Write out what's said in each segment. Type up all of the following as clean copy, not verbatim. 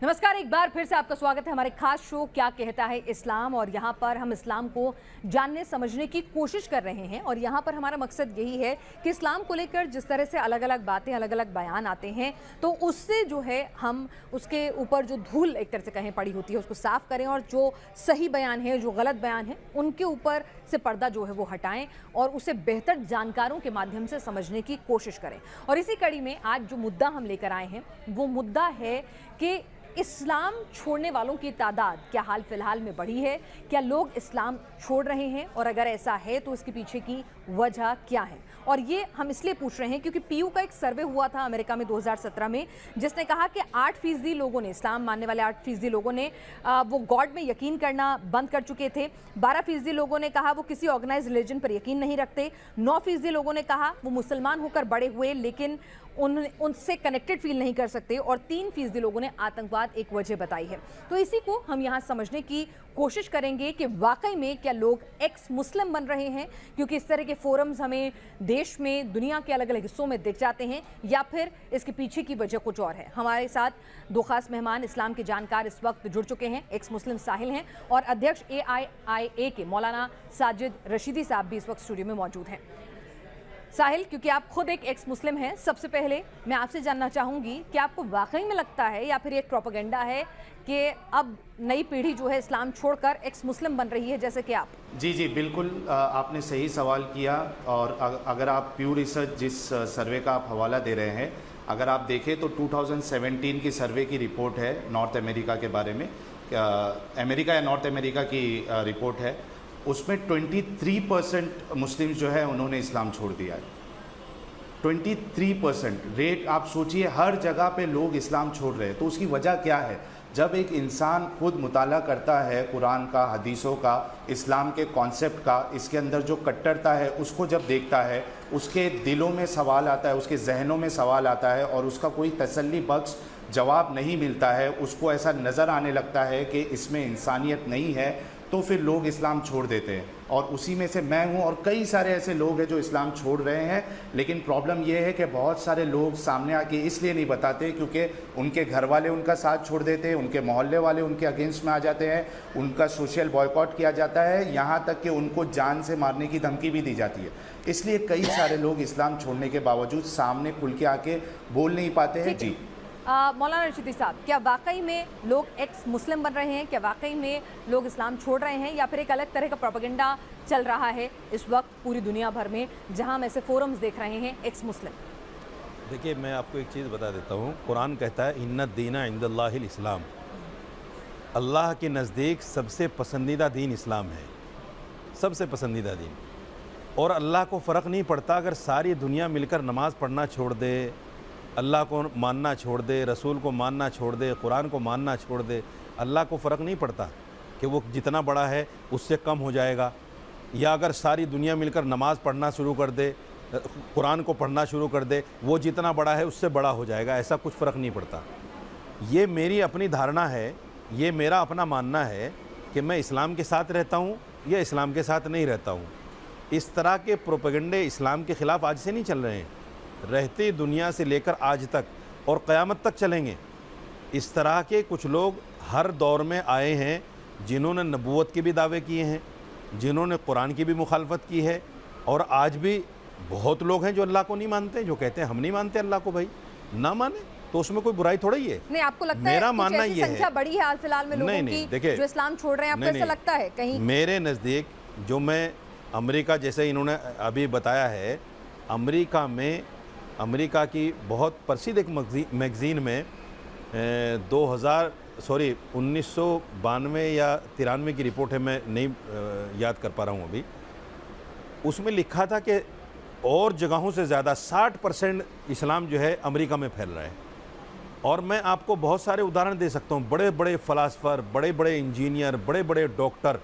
नमस्कार, एक बार फिर से आपका स्वागत है हमारे खास शो क्या कहता है इस्लाम। और यहाँ पर हम इस्लाम को जानने समझने की कोशिश कर रहे हैं और यहाँ पर हमारा मकसद यही है कि इस्लाम को लेकर जिस तरह से अलग अलग बातें, अलग अलग बयान आते हैं, तो उससे जो है हम उसके ऊपर जो धूल एक तरह से कहीं पड़ी होती है उसको साफ करें और जो सही बयान है, जो गलत बयान है, उनके ऊपर से पर्दा जो है वो हटाएं और उसे बेहतर जानकारों के माध्यम से समझने की कोशिश करें। और इसी कड़ी में आज जो मुद्दा हम लेकर आए हैं वो मुद्दा है कि इस्लाम छोड़ने वालों की तादाद क्या हाल फिलहाल में बढ़ी है, क्या लोग इस्लाम छोड़ रहे हैं, और अगर ऐसा है तो इसके पीछे की वजह क्या है। और ये हम इसलिए पूछ रहे हैं क्योंकि पीयू का एक सर्वे हुआ था अमेरिका में 2017 में, जिसने कहा कि 8% लोगों ने, इस्लाम मानने वाले 8% लोगों ने वो गॉड में यकीन करना बंद कर चुके थे। 12% लोगों ने कहा वो किसी ऑर्गेनाइज रिलीजन पर यकीन नहीं रखते। 9% लोगों ने कहा वो मुसलमान होकर बड़े हुए लेकिन उनसे कनेक्टेड फील नहीं कर सकते, और 3% लोगों ने आतंकवाद एक वजह बताई है। तो इसी को हम यहाँ समझने की कोशिश करेंगे कि वाकई में क्या लोग एक्स मुस्लिम बन रहे हैं, क्योंकि इस तरह के फोरम्स हमें देश में, दुनिया के अलग अलग हिस्सों में दिख जाते हैं, या फिर इसके पीछे की वजह कुछ और है। हमारे साथ दो खास मेहमान इस्लाम के जानकार इस वक्त जुड़ चुके हैं। एक्स मुस्लिम साहिल हैं और अध्यक्ष AIIA के मौलाना साजिद रशीदी साहब भी इस वक्त स्टूडियो में मौजूद हैं। साहिल, क्योंकि आप खुद एक एक्स मुस्लिम हैं, सबसे पहले मैं आपसे जानना चाहूंगी कि आपको वाकई में लगता है या फिर एक प्रोपेगेंडा है कि अब नई पीढ़ी जो है इस्लाम छोड़कर एक्स मुस्लिम बन रही है, जैसे कि आप? जी बिल्कुल, आपने सही सवाल किया। और अगर आप प्यू रिसर्च जिस सर्वे का आप हवाला दे रहे हैं, अगर आप देखें तो 2017 की सर्वे की रिपोर्ट है नॉर्थ अमेरिका के बारे में, अमेरिका या नॉर्थ अमेरिका की रिपोर्ट है। उसमें 23% मुस्लिम जो है उन्होंने इस्लाम छोड़ दिया है। 23% रेट, आप सोचिए, हर जगह पे लोग इस्लाम छोड़ रहे हैं। तो उसकी वजह क्या है? जब एक इंसान खुद मुताला करता है कुरान का, हदीसों का, इस्लाम के कॉन्सेप्ट का, इसके अंदर जो कट्टरता है उसको जब देखता है, उसके दिलों में सवाल आता है, उसके जहनों में सवाल आता है और उसका कोई तसल्ली बख्श जवाब नहीं मिलता है, उसको ऐसा नज़र आने लगता है कि इसमें इंसानियत नहीं है, तो फिर लोग इस्लाम छोड़ देते हैं। और उसी में से मैं हूं, और कई सारे ऐसे लोग हैं जो इस्लाम छोड़ रहे हैं। लेकिन प्रॉब्लम यह है कि बहुत सारे लोग सामने आके इसलिए नहीं बताते क्योंकि उनके घर वाले उनका साथ छोड़ देते हैं, उनके मोहल्ले वाले उनके अगेंस्ट में आ जाते हैं, उनका सोशल बॉयकॉट किया जाता है, यहाँ तक कि उनको जान से मारने की धमकी भी दी जाती है। इसलिए कई सारे लोग इस्लाम छोड़ने के बावजूद सामने खुल के आके बोल नहीं पाते हैं। जी मौलाना रशीदी साहब, क्या वाकई में लोग एक्स मुस्लिम बन रहे हैं? क्या वाकई में लोग इस्लाम छोड़ रहे हैं, या फिर एक अलग तरह का प्रोपेगेंडा चल रहा है इस वक्त पूरी दुनिया भर में, जहां हम ऐसे फोरम्स देख रहे हैं एक्स मुस्लिम? देखिए, मैं आपको एक चीज़ बता देता हूँ। कुरान कहता है इन्ना दीना इंदल्लाहिल इस्लाम, अल्लाह के नज़दीक सबसे पसंदीदा दीन इस्लाम है, सबसे पसंदीदा दीन। और अल्लाह को फ़र्क नहीं पड़ता अगर सारी दुनिया मिलकर नमाज़ पढ़ना छोड़ दे, अल्लाह को मानना छोड़ दे, रसूल को मानना छोड़ दे, कुरान को मानना छोड़ दे, अल्लाह को फ़र्क नहीं पड़ता कि वो जितना बड़ा है उससे कम हो जाएगा। या अगर सारी दुनिया मिलकर नमाज़ पढ़ना शुरू कर दे, कुरान को पढ़ना शुरू कर दे, वो जितना बड़ा है उससे बड़ा हो जाएगा, ऐसा कुछ फ़र्क नहीं पड़ता। ये मेरी अपनी धारणा है, ये मेरा अपना मानना है कि मैं इस्लाम के साथ रहता हूँ या इस्लाम के साथ नहीं रहता हूँ। इस तरह के प्रोपेगेंडे इस्लाम के ख़िलाफ़ आज से नहीं चल रहे हैं, रहती दुनिया से लेकर आज तक और क़यामत तक चलेंगे। इस तरह के कुछ लोग हर दौर में आए हैं जिन्होंने नबूवत के भी दावे किए हैं, जिन्होंने कुरान की भी मुखालफत की है, और आज भी बहुत लोग हैं जो अल्लाह को नहीं मानते, जो कहते हैं हम नहीं मानते अल्लाह को। भाई ना माने तो उसमें कोई बुराई थोड़ा ही है। नहीं, आपको लगता मेरा है मानना ये है, संख्या बड़ी है हाल फिलहाल में लोगों की देखिए, जो इस्लाम छोड़ रहे हैं? आपको ऐसा लगता है कहीं? मेरे नज़दीक, जो मैं अमेरिका, जैसे इन्होंने अभी बताया है, अमेरिका में, अमेरिका की बहुत प्रसिद्ध एक मैगज़ीन में 1992 या 93 की रिपोर्ट है, मैं नहीं याद कर पा रहा हूँ अभी। उसमें लिखा था कि और जगहों से ज़्यादा 60% इस्लाम जो है अमेरिका में फैल रहा है। और मैं आपको बहुत सारे उदाहरण दे सकता हूँ। बड़े बड़े फ़िलासफ़र, बड़े बड़े इंजीनियर, बड़े बड़े डॉक्टर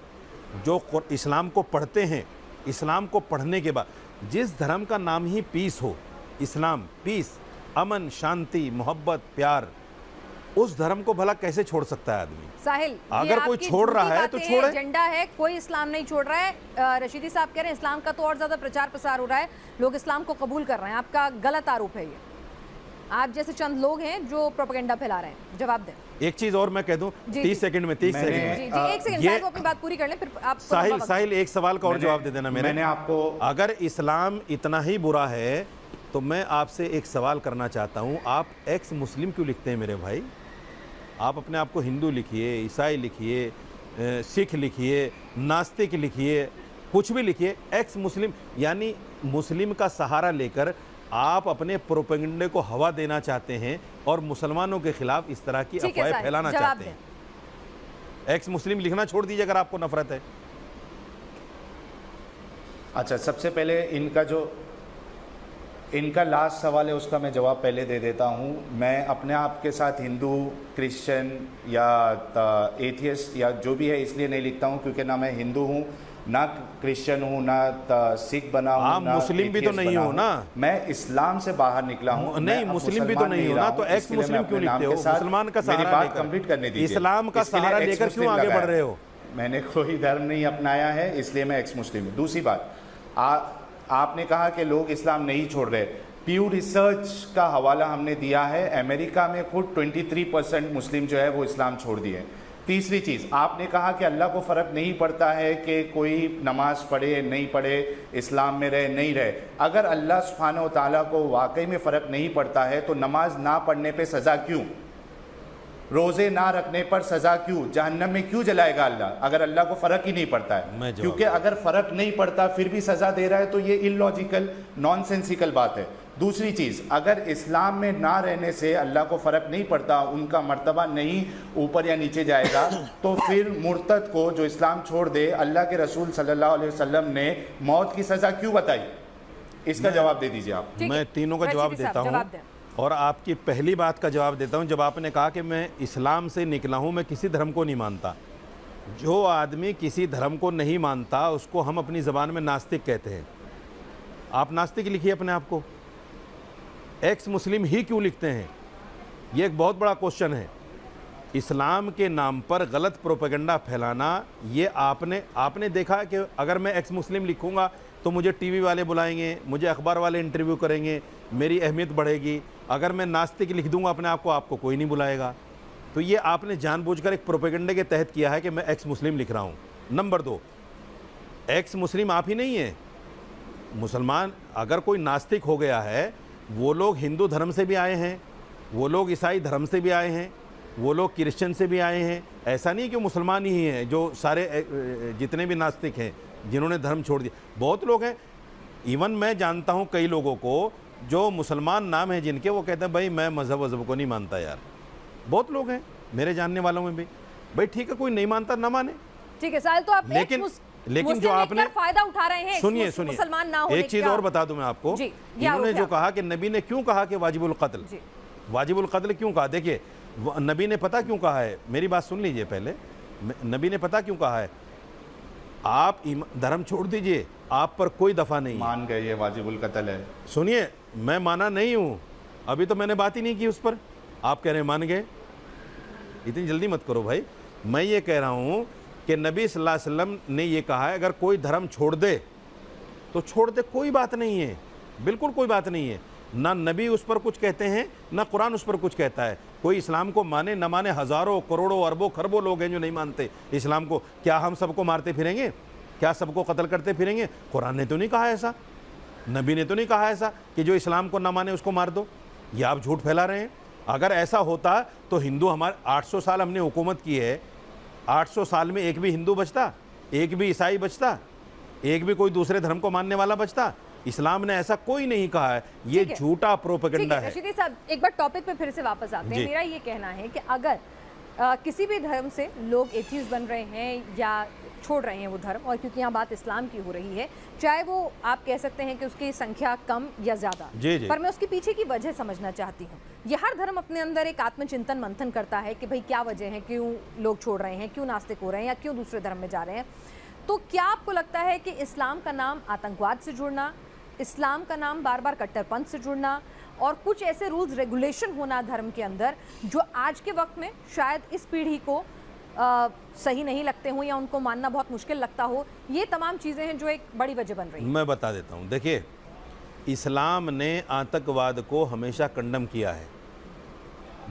जो इस्लाम को पढ़ते हैं, इस्लाम को पढ़ने के बाद, जिस धर्म का नाम ही पीस हो, इस्लाम, पीस, अमन, शांति, मोहब्बत, प्यार, उस धर्म को भला कैसे छोड़ सकता है आदमी? साहिल, अगर कोई छोड़ रहा है तो छोड़े। एजेंडा है, कोई इस्लाम नहीं छोड़ रहा है। रशीदी साहब कह रहे हैं इस्लाम का तो और ज़्यादा प्रचार प्रसार हो रहा है, लोग इस्लाम को कबूल कर रहे हैं। आपका गलत आरोप है ये। आप जैसे चंद लोग हैं जो प्रोपेगेंडा फैला रहे हैं, जवाब दें। एक चीज और मैं कह दूं, 30 सेकंड में 30 सेकंड में जी जी, एक सेकंड, शायद वो अपनी बात पूरी कर लें, फिर आप साहिल एक सवाल का और जवाब दे देना। मैंने आपको, अगर इस्लाम इतना ही बुरा है तो मैं आपसे एक सवाल करना चाहता हूं, आप एक्स मुस्लिम क्यों लिखते हैं मेरे भाई? आप अपने आप को हिंदू लिखिए, ईसाई लिखिए, सिख लिखिए, नास्तिक लिखिए, कुछ भी लिखिए, एक्स मुस्लिम यानी मुस्लिम का सहारा लेकर आप अपने प्रोपेगेंडे को हवा देना चाहते हैं और मुसलमानों के खिलाफ इस तरह की अफवाहें फैलाना चाहते हैं। एक्स मुस्लिम लिखना छोड़ दीजिए अगर आपको नफरत है। अच्छा, सबसे पहले इनका लास्ट सवाल है, उसका मैं जवाब पहले दे देता हूँ। मैं अपने आप के साथ हिंदू, क्रिश्चियन या एथियस्ट या जो भी है इसलिए नहीं लिखता हूँ क्योंकि ना मैं हिंदू हूँ, ना क्रिश्चियन हूँ, ना सिख बना हूँ, ना मुस्लिम भी तो नहीं हो ना। मैं इस्लाम से बाहर निकला हूँ। नहीं, मुस्लिम भी तो नहीं हो ना, तो एक्स मुस्लिम क्यों लिखते हो? मुसलमान का सहारा लेकर, बात कंप्लीट करने दीजिए। इस्लाम का सहारा लेकर क्यों आगे बढ़ रहे हो? मैंने कोई धर्म नहीं अपनाया है, इसलिए मैं एक्स मुस्लिम हूँ। दूसरी बात, आपने कहा कि लोग इस्लाम नहीं छोड़ रहे। प्यू रिसर्च का हवाला हमने दिया है, अमेरिका में खुद 23% मुस्लिम जो है वो इस्लाम छोड़ दिए। तीसरी चीज़, आपने कहा कि अल्लाह को फ़र्क नहीं पड़ता है कि कोई नमाज पढ़े नहीं पढ़े, इस्लाम में रहे नहीं रहे। अगर अल्लाह सुब्हानहू व तआला को वाकई में फ़र्क नहीं पड़ता है तो नमाज ना पढ़ने पे सज़ा क्यों? रोज़े ना रखने पर सज़ा क्यों? जहन्नम में क्यों जलाएगा अल्लाह अगर अल्लाह को फ़र्क ही नहीं पड़ता है? क्योंकि अगर फ़र्क नहीं पड़ता फिर भी सज़ा दे रहा है तो ये इलॉजिकल, नॉनसेंसिकल बात है। दूसरी चीज़, अगर इस्लाम में ना रहने से अल्लाह को फ़र्क नहीं पड़ता, उनका मर्तबा नहीं ऊपर या नीचे जाएगा, तो फिर मुर्तद को जो इस्लाम छोड़ दे, अल्लाह के रसूल सल्लल्लाहु अलैहि वसल्लम ने मौत की सज़ा क्यों बताई? इसका जवाब दे दीजिए आप। मैं तीनों का जवाब देता हूँ और आपकी पहली बात का जवाब देता हूँ। जब आपने कहा कि मैं इस्लाम से निकला हूँ, मैं किसी धर्म को नहीं मानता। जो आदमी किसी धर्म को नहीं मानता उसको हम अपनी ज़बान में नास्तिक कहते हैं। आप नास्तिक लिखिए अपने आप को, एक्स मुस्लिम ही क्यों लिखते हैं? ये एक बहुत बड़ा क्वेश्चन है। इस्लाम के नाम पर गलत प्रोपेगेंडा फैलाना, ये आपने देखा कि अगर मैं एक्स मुस्लिम लिखूंगा तो मुझे टीवी वाले बुलाएंगे, मुझे अखबार वाले इंटरव्यू करेंगे, मेरी अहमियत बढ़ेगी। अगर मैं नास्तिक लिख दूंगा अपने आप को, आपको कोई नहीं बुलाएगा। तो ये आपने जानबूझकर एक प्रोपेगेंडे के तहत किया है कि मैं एक्स मुस्लिम लिख रहा हूँ। नंबर 2, एक्स मुस्लिम आप ही नहीं है। मुसलमान अगर कोई नास्तिक हो गया है, वो लोग हिंदू धर्म से भी आए हैं, वो लोग ईसाई धर्म से भी आए हैं, वो लोग क्रिश्चियन से भी आए हैं। ऐसा नहीं कि मुसलमान ही हैं जो सारे जितने भी नास्तिक हैं जिन्होंने धर्म छोड़ दिया, बहुत लोग हैं। इवन मैं जानता हूँ कई लोगों को जो मुसलमान नाम है जिनके, वो कहते हैं भाई मैं मज़हब को नहीं मानता यार। बहुत लोग हैं मेरे जानने वालों में भी। भाई ठीक है, कोई नहीं मानता ना माने, ठीक है साहिल, तो आप लेकिन जो आपने फायदा उठा रहे हैं, सुनिए मुसलमान ना होने एक चीज़ और बता दूं मैं आपको। इन्होंने जो कहा कि नबी ने क्यों कहा कि वाजिबुल कत्ल, वाजिबुल कत्ल क्यों कहा? देखिए नबी ने पता क्यों कहा है, मेरी बात सुन लीजिए पहले। नबी ने पता क्यों कहा है? आप धर्म छोड़ दीजिए, आप पर कोई दफा नहीं। मान गए ये वाजिबुल कत्ल है। सुनिए, मैं माना नहीं हूँ, अभी तो मैंने बात ही नहीं की उस पर, आप कह रहे हैं मान गए। इतनी जल्दी मत करो भाई। मैं ये कह रहा हूँ कि नबी सल्लल्लाहु अलैहि वसल्लम ने ये कहा है अगर कोई धर्म छोड़ दे तो छोड़ दे, कोई बात नहीं है, बिल्कुल कोई बात नहीं है। ना नबी उस पर कुछ कहते हैं, ना कुरान उस पर कुछ कहता है। कोई इस्लाम को माने न माने, हज़ारों करोड़ों अरबों खरबों लोग हैं जो नहीं मानते इस्लाम को। क्या हम सबको मारते फिरेंगे? क्या सबको कत्ल करते फिरेंगे? कुरान ने तो नहीं कहा ऐसा, नबी ने तो नहीं कहा ऐसा कि जो इस्लाम को ना माने उसको मार दो। ये आप झूठ फैला रहे हैं। अगर ऐसा होता तो हिंदू, हमारे 800 साल हमने हुकूमत की है, 800 साल में एक भी हिंदू बचता, एक भी ईसाई बचता, एक भी कोई दूसरे धर्म को मानने वाला बचता? इस्लाम ने ऐसा कोई नहीं कहा है। ये झूठा प्रोपेगेंडा है। रशीदी साहब, एक बार टॉपिक पे फिर से वापस आते हैं। मेरा ये कहना है कि अगर किसी भी धर्म से लोग एथियस्ट बन रहे हैं या छोड़ रहे हैं वो धर्म, और क्योंकि यहाँ बात इस्लाम की हो रही है, चाहे वो आप कह सकते हैं कि उसकी संख्या कम या ज़्यादा, पर मैं उसके पीछे की वजह समझना चाहती हूँ। ये हर धर्म अपने अंदर एक आत्मचिंतन मंथन करता है कि भाई क्या वजह है, क्यों लोग छोड़ रहे हैं, क्यों नास्तिक हो रहे हैं या क्यों दूसरे धर्म में जा रहे हैं। तो क्या आपको लगता है कि इस्लाम का नाम आतंकवाद से जुड़ना, इस्लाम का नाम बार बार कट्टरपंथ से जुड़ना और कुछ ऐसे रूल्स रेगुलेशन होना धर्म के अंदर जो आज के वक्त में शायद इस पीढ़ी को सही नहीं लगते हो या उनको मानना बहुत मुश्किल लगता हो, ये तमाम चीज़ें हैं जो एक बड़ी वजह बन रही हैं? मैं बता देता हूँ। देखिए, इस्लाम ने आतंकवाद को हमेशा कंडम किया है।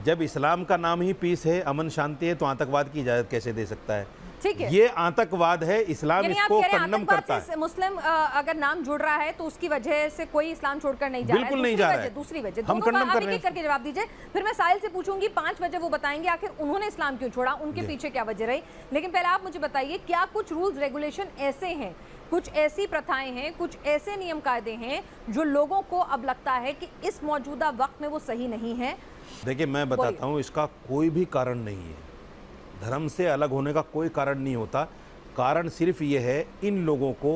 जब इस्लाम का नाम ही पीस है, अमन शांति है, तो आतंकवाद की इजाज़त कैसे दे सकता है? ठीक है, ये आतंकवाद है, इस्लाम यानी आप इसको कह रहे हैं कंडम आतंकवाद करता से है। मुस्लिम अगर नाम जुड़ रहा है तो उसकी वजह से कोई इस्लाम छोड़कर नहीं जा रहा है। बिल्कुल नहीं जा रहा है। दूसरी वजह हम दोनों कंडम का कर आप रहे एक हैं। करके जवाब दीजिए, फिर मैं साहिल से पूछूंगी 5 वजह वो बताएंगे आखिर उन्होंने इस्लाम क्यों छोड़ा, उनके पीछे क्या वजह रही। लेकिन पहले आप मुझे बताइए, क्या कुछ रूल्स रेगुलेशन ऐसे हैं, कुछ ऐसी प्रथाएं हैं, कुछ ऐसे नियम कायदे हैं जो लोगों को अब लगता है कि इस मौजूदा वक्त में वो सही नहीं है? देखिए, मैं बताता हूँ, इसका कोई भी कारण नहीं है। धर्म से अलग होने का कोई कारण नहीं होता। कारण सिर्फ ये है, इन लोगों को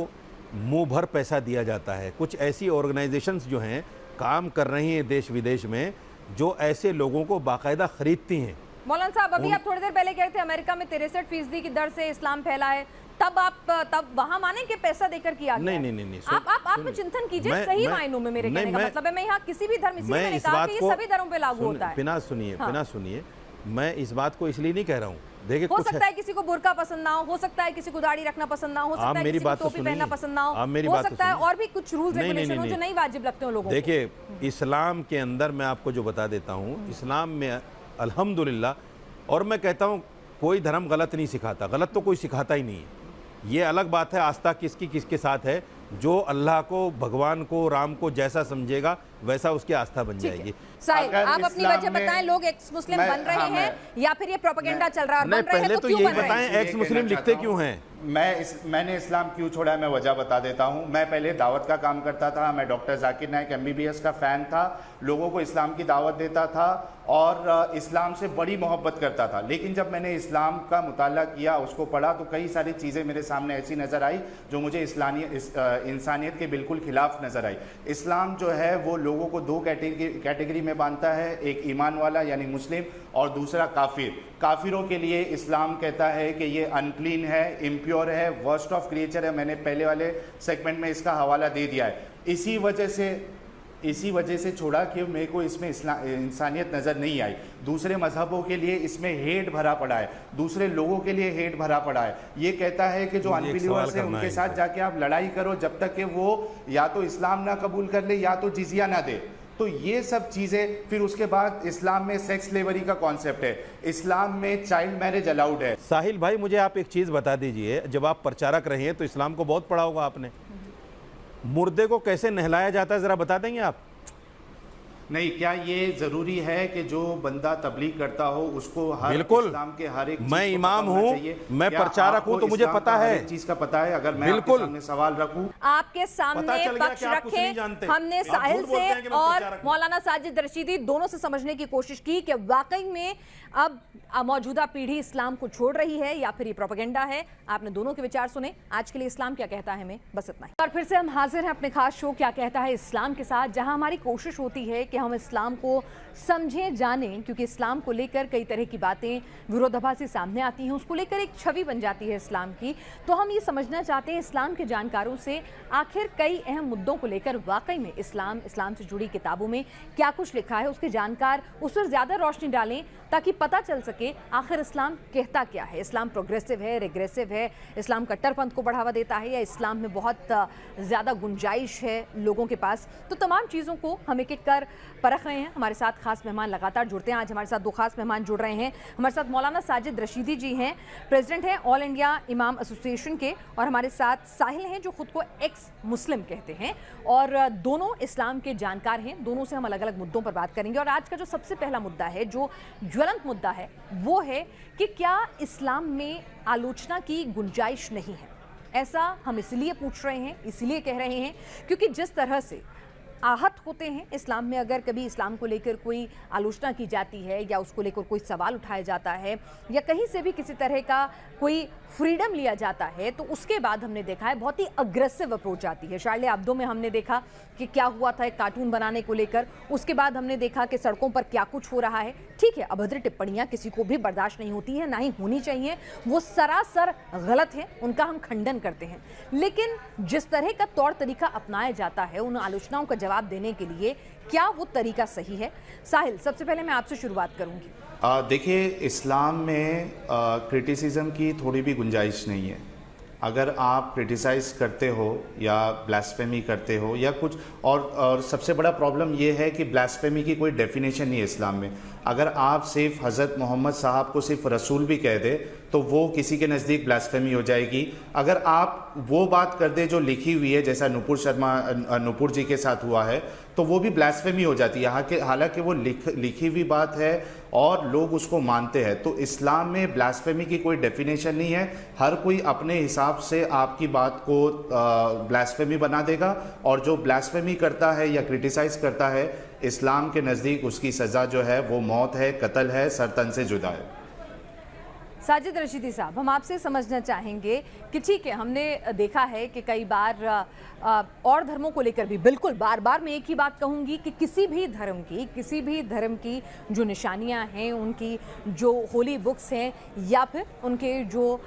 मुंह भर पैसा दिया जाता है। कुछ ऐसी ऑर्गेनाइजेशंस जो हैं, काम कर रही हैं देश विदेश में, जो ऐसे लोगों को बाकायदा खरीदती हैं। मौलाना साहब, अभी आप थोड़ी देर पहले कह रहे थे अमेरिका में 63% की दर से इस्लाम फैला है, तब वहां माने कि पैसा देकर किया गया? नहीं। आप में चिंतन कीजिए, सही मायनों में मेरे कहने का मतलब है, मैं यहाँ किसी भी धर्म, इसलिए मैंने कहा कि ये सभी धर्मों पे लागू होता है। बिना सुनिए, मैं इस बात को इसलिए नहीं कह रहा हूँ। देखिए, हो सकता है किसी को बुर्का पसंद ना हो सकता है किसी को दाढ़ी रखना पसंद ना हो सकता है किसी को टोपी पहनना पसंद ना हो सकता है और भी कुछ रूल्स रेगुलेशन हो जो नहीं वाजिब लगते हो लोगों को। देखिए, इस्लाम के अंदर मैं आपको जो बता देता हूँ, इस्लाम में अल्हम्दुलिल्लाह, और मैं कहता हूँ कोई धर्म गलत नहीं सिखाता, गलत तो कोई सिखाता ही नहीं है। ये अलग बात है आस्था किसकी किसके साथ है। जो अल्लाह को, भगवान को, राम को जैसा समझेगा वैसा उसकी आस्था बन जाएगी। साहिल, आप अपनी वजह बताएं, लोग एक्स मुस्लिम बन रहे हैं या फिर ये प्रोपेगेंडा चल रहा है? नहीं, पहले तो यही बताएं, एक्स मुस्लिम लिखते क्यों हैं? मैंने इस्लाम क्यों छोड़ा है, मैं वजह बता देता हूं। मैं पहले दावत का काम करता था, मैं डॉक्टर जाकिर नाइक MBBS का फ़ैन था, लोगों को इस्लाम की दावत देता था और इस्लाम से बड़ी मोहब्बत करता था। लेकिन जब मैंने इस्लाम का मुताला किया, उसको पढ़ा, तो कई सारी चीज़ें मेरे सामने ऐसी नज़र आई जो मुझे इंसानियत के बिल्कुल खिलाफ नज़र आई। इस्लाम जो है वो लोगों को 2 कैटेगरी में बांधता है, एक ईमान वाला यानी मुस्लिम और दूसरा काफिर। काफिरों के लिए इस्लाम कहता है कि ये अनक्लीन है, इम्प्योर है, वर्स्ट ऑफ क्रिएचर है। मैंने पहले वाले सेगमेंट में इसका हवाला दे दिया है। इसी वजह से छोड़ा कि मेरे को इसमें इंसानियत नज़र नहीं आई। दूसरे मजहबों के लिए इसमें हेट भरा पड़ा है, दूसरे लोगों के लिए हेट भरा पड़ा है। ये कहता है कि जो अनबिलीवर्स हैं उनके साथ जाके आप लड़ाई करो जब तक कि वो या तो इस्लाम ना कबूल कर ले या तो जिजिया ना दे। तो ये सब चीज़ें, फिर उसके बाद इस्लाम में सेक्स स्लेवरी का कॉन्सेप्ट है, इस्लाम में चाइल्ड मैरिज अलाउड है। साहिल भाई, मुझे आप एक चीज़ बता दीजिए, जब आप प्रचारक रहे हैं तो इस्लाम को बहुत पढ़ा होगा आपने। मुर्दे को कैसे नहलाया जाता है, ज़रा बता देंगे आप? नहीं, क्या ये जरूरी है कि जो बंदा तबलीग करता हो उसको हर इस्लाम के हर एक, मैं इमाम हूँ, मैं प्रचारक हूँ, तो मुझे पता है, चीज का पता है। अगर मैं आपके सामने सवाल रखूं, आपके सामने पक्ष रखे, हमने साहिल से और मौलाना साजिद रशीदी दोनों से समझने की कोशिश की कि वाकई में अब मौजूदा पीढ़ी इस्लाम को छोड़ रही है या फिर ये प्रोपेगेंडा है। आपने दोनों के विचार सुने। आज के लिए इस्लाम क्या कहता है में बस इतना ही। और फिर से हम हाजिर हैं अपने खास शो क्या कहता है इस्लाम के साथ, जहां हमारी कोशिश होती है कि हम इस्लाम को समझें, जानें, क्योंकि इस्लाम को लेकर कई तरह की बातें विरोधाभासी सामने आती हैं, उसको लेकर एक छवि बन जाती है इस्लाम की। तो हम ये समझना चाहते हैं इस्लाम के जानकारों से आखिर कई अहम मुद्दों को लेकर वाकई में इस्लाम से जुड़ी किताबों में क्या कुछ लिखा है, उसके जानकार उस पर ज़्यादा रोशनी डालें ताकि पता चल सके आखिर इस्लाम कहता क्या है। इस्लाम प्रोग्रेसिव है, रिग्रेसिव है, इस्लाम कट्टरपंथ को बढ़ावा देता है या इस्लाम में बहुत ज़्यादा गुंजाइश है लोगों के पास। तो तमाम चीज़ों को हम एक एक कर परख रहे हैं। हमारे साथ खास मेहमान लगातार जुड़ते हैं। आज हमारे साथ 2 खास मेहमान जुड़ रहे हैं। हमारे साथ मौलाना साजिद रशीदी जी हैं, प्रेसिडेंट हैं ऑल इंडिया इमाम एसोसिएशन के, और हमारे साथ साहिल हैं जो खुद को एक्स मुस्लिम कहते हैं और दोनों इस्लाम के जानकार हैं। दोनों से हम अलग अलग मुद्दों पर बात करेंगे। और आज का जो सबसे पहला मुद्दा है, जो ज्वलंत मुद्दा है, वो है कि क्या इस्लाम में आलोचना की गुंजाइश नहीं है। ऐसा हम इसलिए पूछ रहे हैं, इसलिए कह रहे हैं क्योंकि जिस तरह से आहत होते हैं इस्लाम में, अगर कभी इस्लाम को लेकर कोई आलोचना की जाती है या उसको लेकर कोई सवाल उठाया जाता है या कहीं से भी किसी तरह का कोई फ्रीडम लिया जाता है, तो उसके बाद हमने देखा है बहुत ही अग्रेसिव अप्रोच आती है। शार्ले अब्दो में हमने देखा कि क्या हुआ था एक कार्टून बनाने को लेकर, उसके बाद हमने देखा कि सड़कों पर क्या कुछ हो रहा है। ठीक है, अभद्र टिप्पणियां किसी को भी बर्दाश्त नहीं होती है, ना ही होनी चाहिए, वो सरासर गलत है, उनका हम खंडन करते हैं। लेकिन जिस तरह का तौर तरीका अपनाया जाता है उन आलोचनाओं का जवाब देने के लिए, क्या वो तरीका सही है? साहिल, सबसे पहले मैं आपसे शुरुआत करूंगी। देखिए, इस्लाम में क्रिटिसिज्म की थोड़ी भी गुंजाइश नहीं है। अगर आप क्रिटिसाइज करते हो या ब्लास्फेमी करते हो या कुछ और सबसे बड़ा प्रॉब्लम ये है कि ब्लास्फेमी की कोई डेफिनेशन नहीं है इस्लाम में। अगर आप सिर्फ हज़रत मोहम्मद साहब को सिर्फ रसूल भी कह दे तो वो किसी के नज़दीक ब्लास्फेमी हो जाएगी। अगर आप वो बात कर दे जो लिखी हुई है, जैसा नुपुर जी के साथ हुआ है, तो वो भी ब्लास्फेमी हो जाती है। हालांकि वो लिखी हुई बात है और लोग उसको मानते हैं। तो इस्लाम में ब्लास्फेमी की कोई डेफिनेशन नहीं है। हर कोई अपने हिसाब से आपकी बात को ब्लास्फेमी बना देगा, और जो ब्लास्फेमी करता है या क्रिटिसाइज करता है, इस्लाम के नज़दीक उसकी सज़ा जो है वो मौत है, कत्ल है, सर तन से जुदा है। साजिद रशीदी साहब, हम आपसे समझना चाहेंगे कि ठीक है, हमने देखा है कि कई बार और धर्मों को लेकर भी, बिल्कुल बार बार मैं एक ही बात कहूँगी कि किसी भी धर्म की जो निशानियाँ हैं, उनकी जो होली बुक्स हैं या फिर उनके जो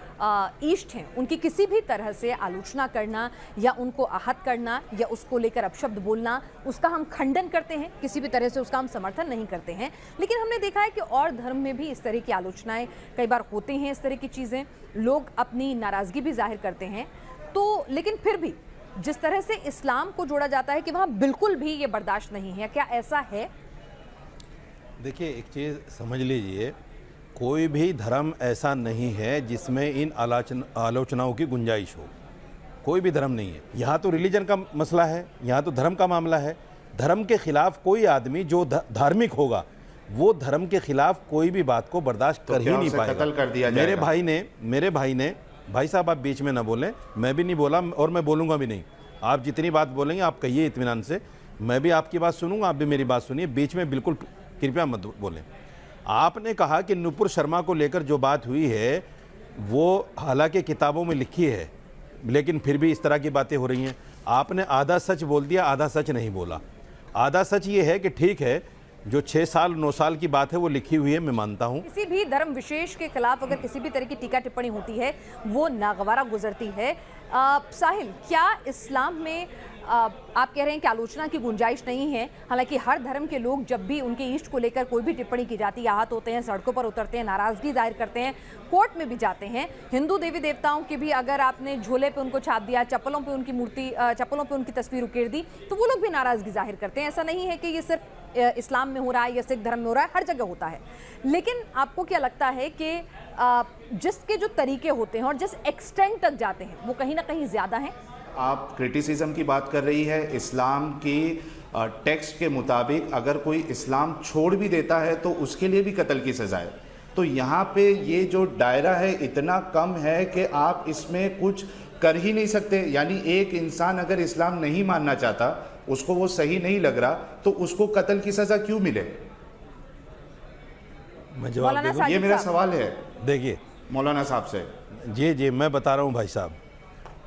ईष्ट हैं, उनकी किसी भी तरह से आलोचना करना या उनको आहत करना या उसको लेकर अपशब्द बोलना, उसका हम खंडन करते हैं, किसी भी तरह से उसका हम समर्थन नहीं करते हैं। लेकिन हमने देखा है कि और धर्म में भी इस तरह की आलोचनाएं कई बार होती हैं, इस तरह की चीज़ें, लोग अपनी नाराज़गी भी जाहिर करते हैं। तो लेकिन फिर भी जिस तरह से इस्लाम को जोड़ा जाता है कि वहाँ बिल्कुल भी ये बर्दाश्त नहीं है, क्या ऐसा है? देखिए, एक चीज़ समझ लीजिए, कोई भी धर्म ऐसा नहीं है जिसमें इन आलोचनाओं की गुंजाइश हो। कोई भी धर्म नहीं है। यहाँ तो रिलीजन का मसला है, यहाँ तो धर्म का मामला है। धर्म के खिलाफ कोई आदमी जो धार्मिक होगा, वो धर्म के खिलाफ कोई भी बात को बर्दाश्त कर ही नहीं पाएगा। कत्ल कर दिया मेरे भाई ने भाई साहब, आप बीच में ना बोलें, मैं भी नहीं बोला और मैं बोलूँगा भी नहीं। आप जितनी बात बोलेंगे आप कहिए इत्मीनान से, मैं भी आपकी बात सुनूंगा, आप भी मेरी बात सुनिए, बीच में बिल्कुल कृपया मत बोलें। आपने कहा कि नुपुर शर्मा को लेकर जो बात हुई है वो हालांकि किताबों में लिखी है, लेकिन फिर भी इस तरह की बातें हो रही हैं। आपने आधा सच बोल दिया, आधा सच नहीं बोला। आधा सच ये है कि ठीक है, जो 6 साल 9 साल की बात है वो लिखी हुई है, मैं मानता हूँ। किसी भी धर्म विशेष के खिलाफ अगर किसी भी तरह की टीका टिप्पणी होती है, वो नागवारा गुजरती है। साहिल, क्या इस्लाम में आप कह रहे हैं कि आलोचना की गुंजाइश नहीं है? हालांकि हर धर्म के लोग जब भी उनके इष्ट को लेकर कोई भी टिप्पणी की जाती है, आहत होते हैं, सड़कों पर उतरते हैं, नाराजगी जाहिर करते हैं, कोर्ट में भी जाते हैं। हिंदू देवी देवताओं के भी अगर आपने झोले पे उनको छाप दिया, चप्पलों पे उनकी मूर्ति, चप्पलों पे उनकी तस्वीर उकेर दी, तो वो लोग भी नाराजगी जाहिर करते हैं। ऐसा नहीं है कि ये सिर्फ इस्लाम में हो रहा है या सिख धर्म में हो रहा है, हर जगह होता है। लेकिन आपको क्या लगता है कि जिसके जो तरीके होते हैं और जिस एक्सटेंट तक जाते हैं, वो कहीं ना कहीं ज़्यादा हैं? आप क्रिटिसिज्म की बात कर रही है। इस्लाम की टेक्स्ट के मुताबिक अगर कोई इस्लाम छोड़ भी देता है तो उसके लिए भी कत्ल की सज़ा है। तो यहाँ पे ये जो दायरा है इतना कम है कि आप इसमें कुछ कर ही नहीं सकते। यानी एक इंसान अगर इस्लाम नहीं मानना चाहता, उसको वो सही नहीं लग रहा, तो उसको कत्ल की सज़ा क्यों मिले? मैं जवाब दे दूं? ये मेरा सवाल है। देखिए मौलाना साहब से। जी मैं बता रहा हूँ भाई साहब,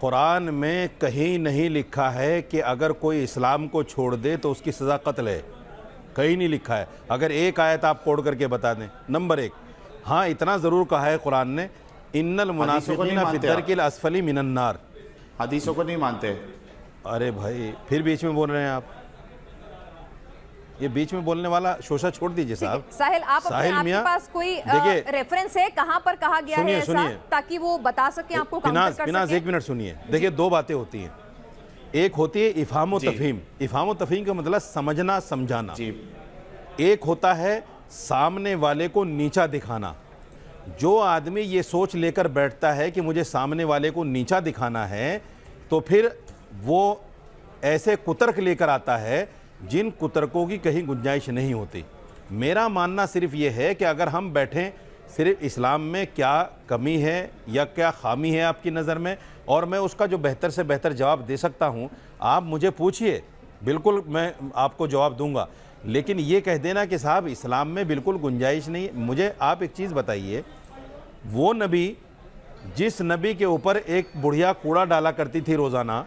कुरान में कहीं नहीं लिखा है कि अगर कोई इस्लाम को छोड़ दे तो उसकी सज़ा कत्ल है। कहीं नहीं लिखा है। अगर एक आयत आप कोड करके बता दें। नंबर 1, हाँ इतना ज़रूर कहा है कुरान ने, इन्नल मुनाफिकीना फी दरकिल अस्फली मिनन नार। हदीसों को नहीं मानते। अरे भाई, फिर बीच में बोल रहे हैं आप। ये बीच में बोलने वाला शोषा छोड़ दीजिए साहब। साहिल, आप अपने आपके पास कोई रेफरेंस है कहां पर कहा गया है ऐसा, ताकि वो बता सके आपको काउंटर कर सके? 1 मिनट सुनिए। देखिए, 2 बातें होती हैं। एक होती है इफ़हाम व तफ़हीम। इफ़हाम व तफ़हीम का मतलब समझना समझाना। एक होता है सामने वाले को नीचा दिखाना। जो आदमी ये सोच लेकर बैठता है कि मुझे सामने वाले को नीचा दिखाना है, तो फिर वो ऐसे कुतर्क लेकर आता है जिन कुतर्कों की कहीं गुंजाइश नहीं होती। मेरा मानना सिर्फ ये है कि अगर हम बैठें, सिर्फ इस्लाम में क्या कमी है या क्या खामी है आपकी नज़र में, और मैं उसका जो बेहतर से बेहतर जवाब दे सकता हूँ, आप मुझे पूछिए, बिल्कुल मैं आपको जवाब दूंगा। लेकिन ये कह देना कि साहब इस्लाम में बिल्कुल गुंजाइश नहीं, मुझे आप एक चीज़ बताइए, वो नबी जिस नबी के ऊपर एक बुढ़िया कूड़ा डाला करती थी रोज़ाना,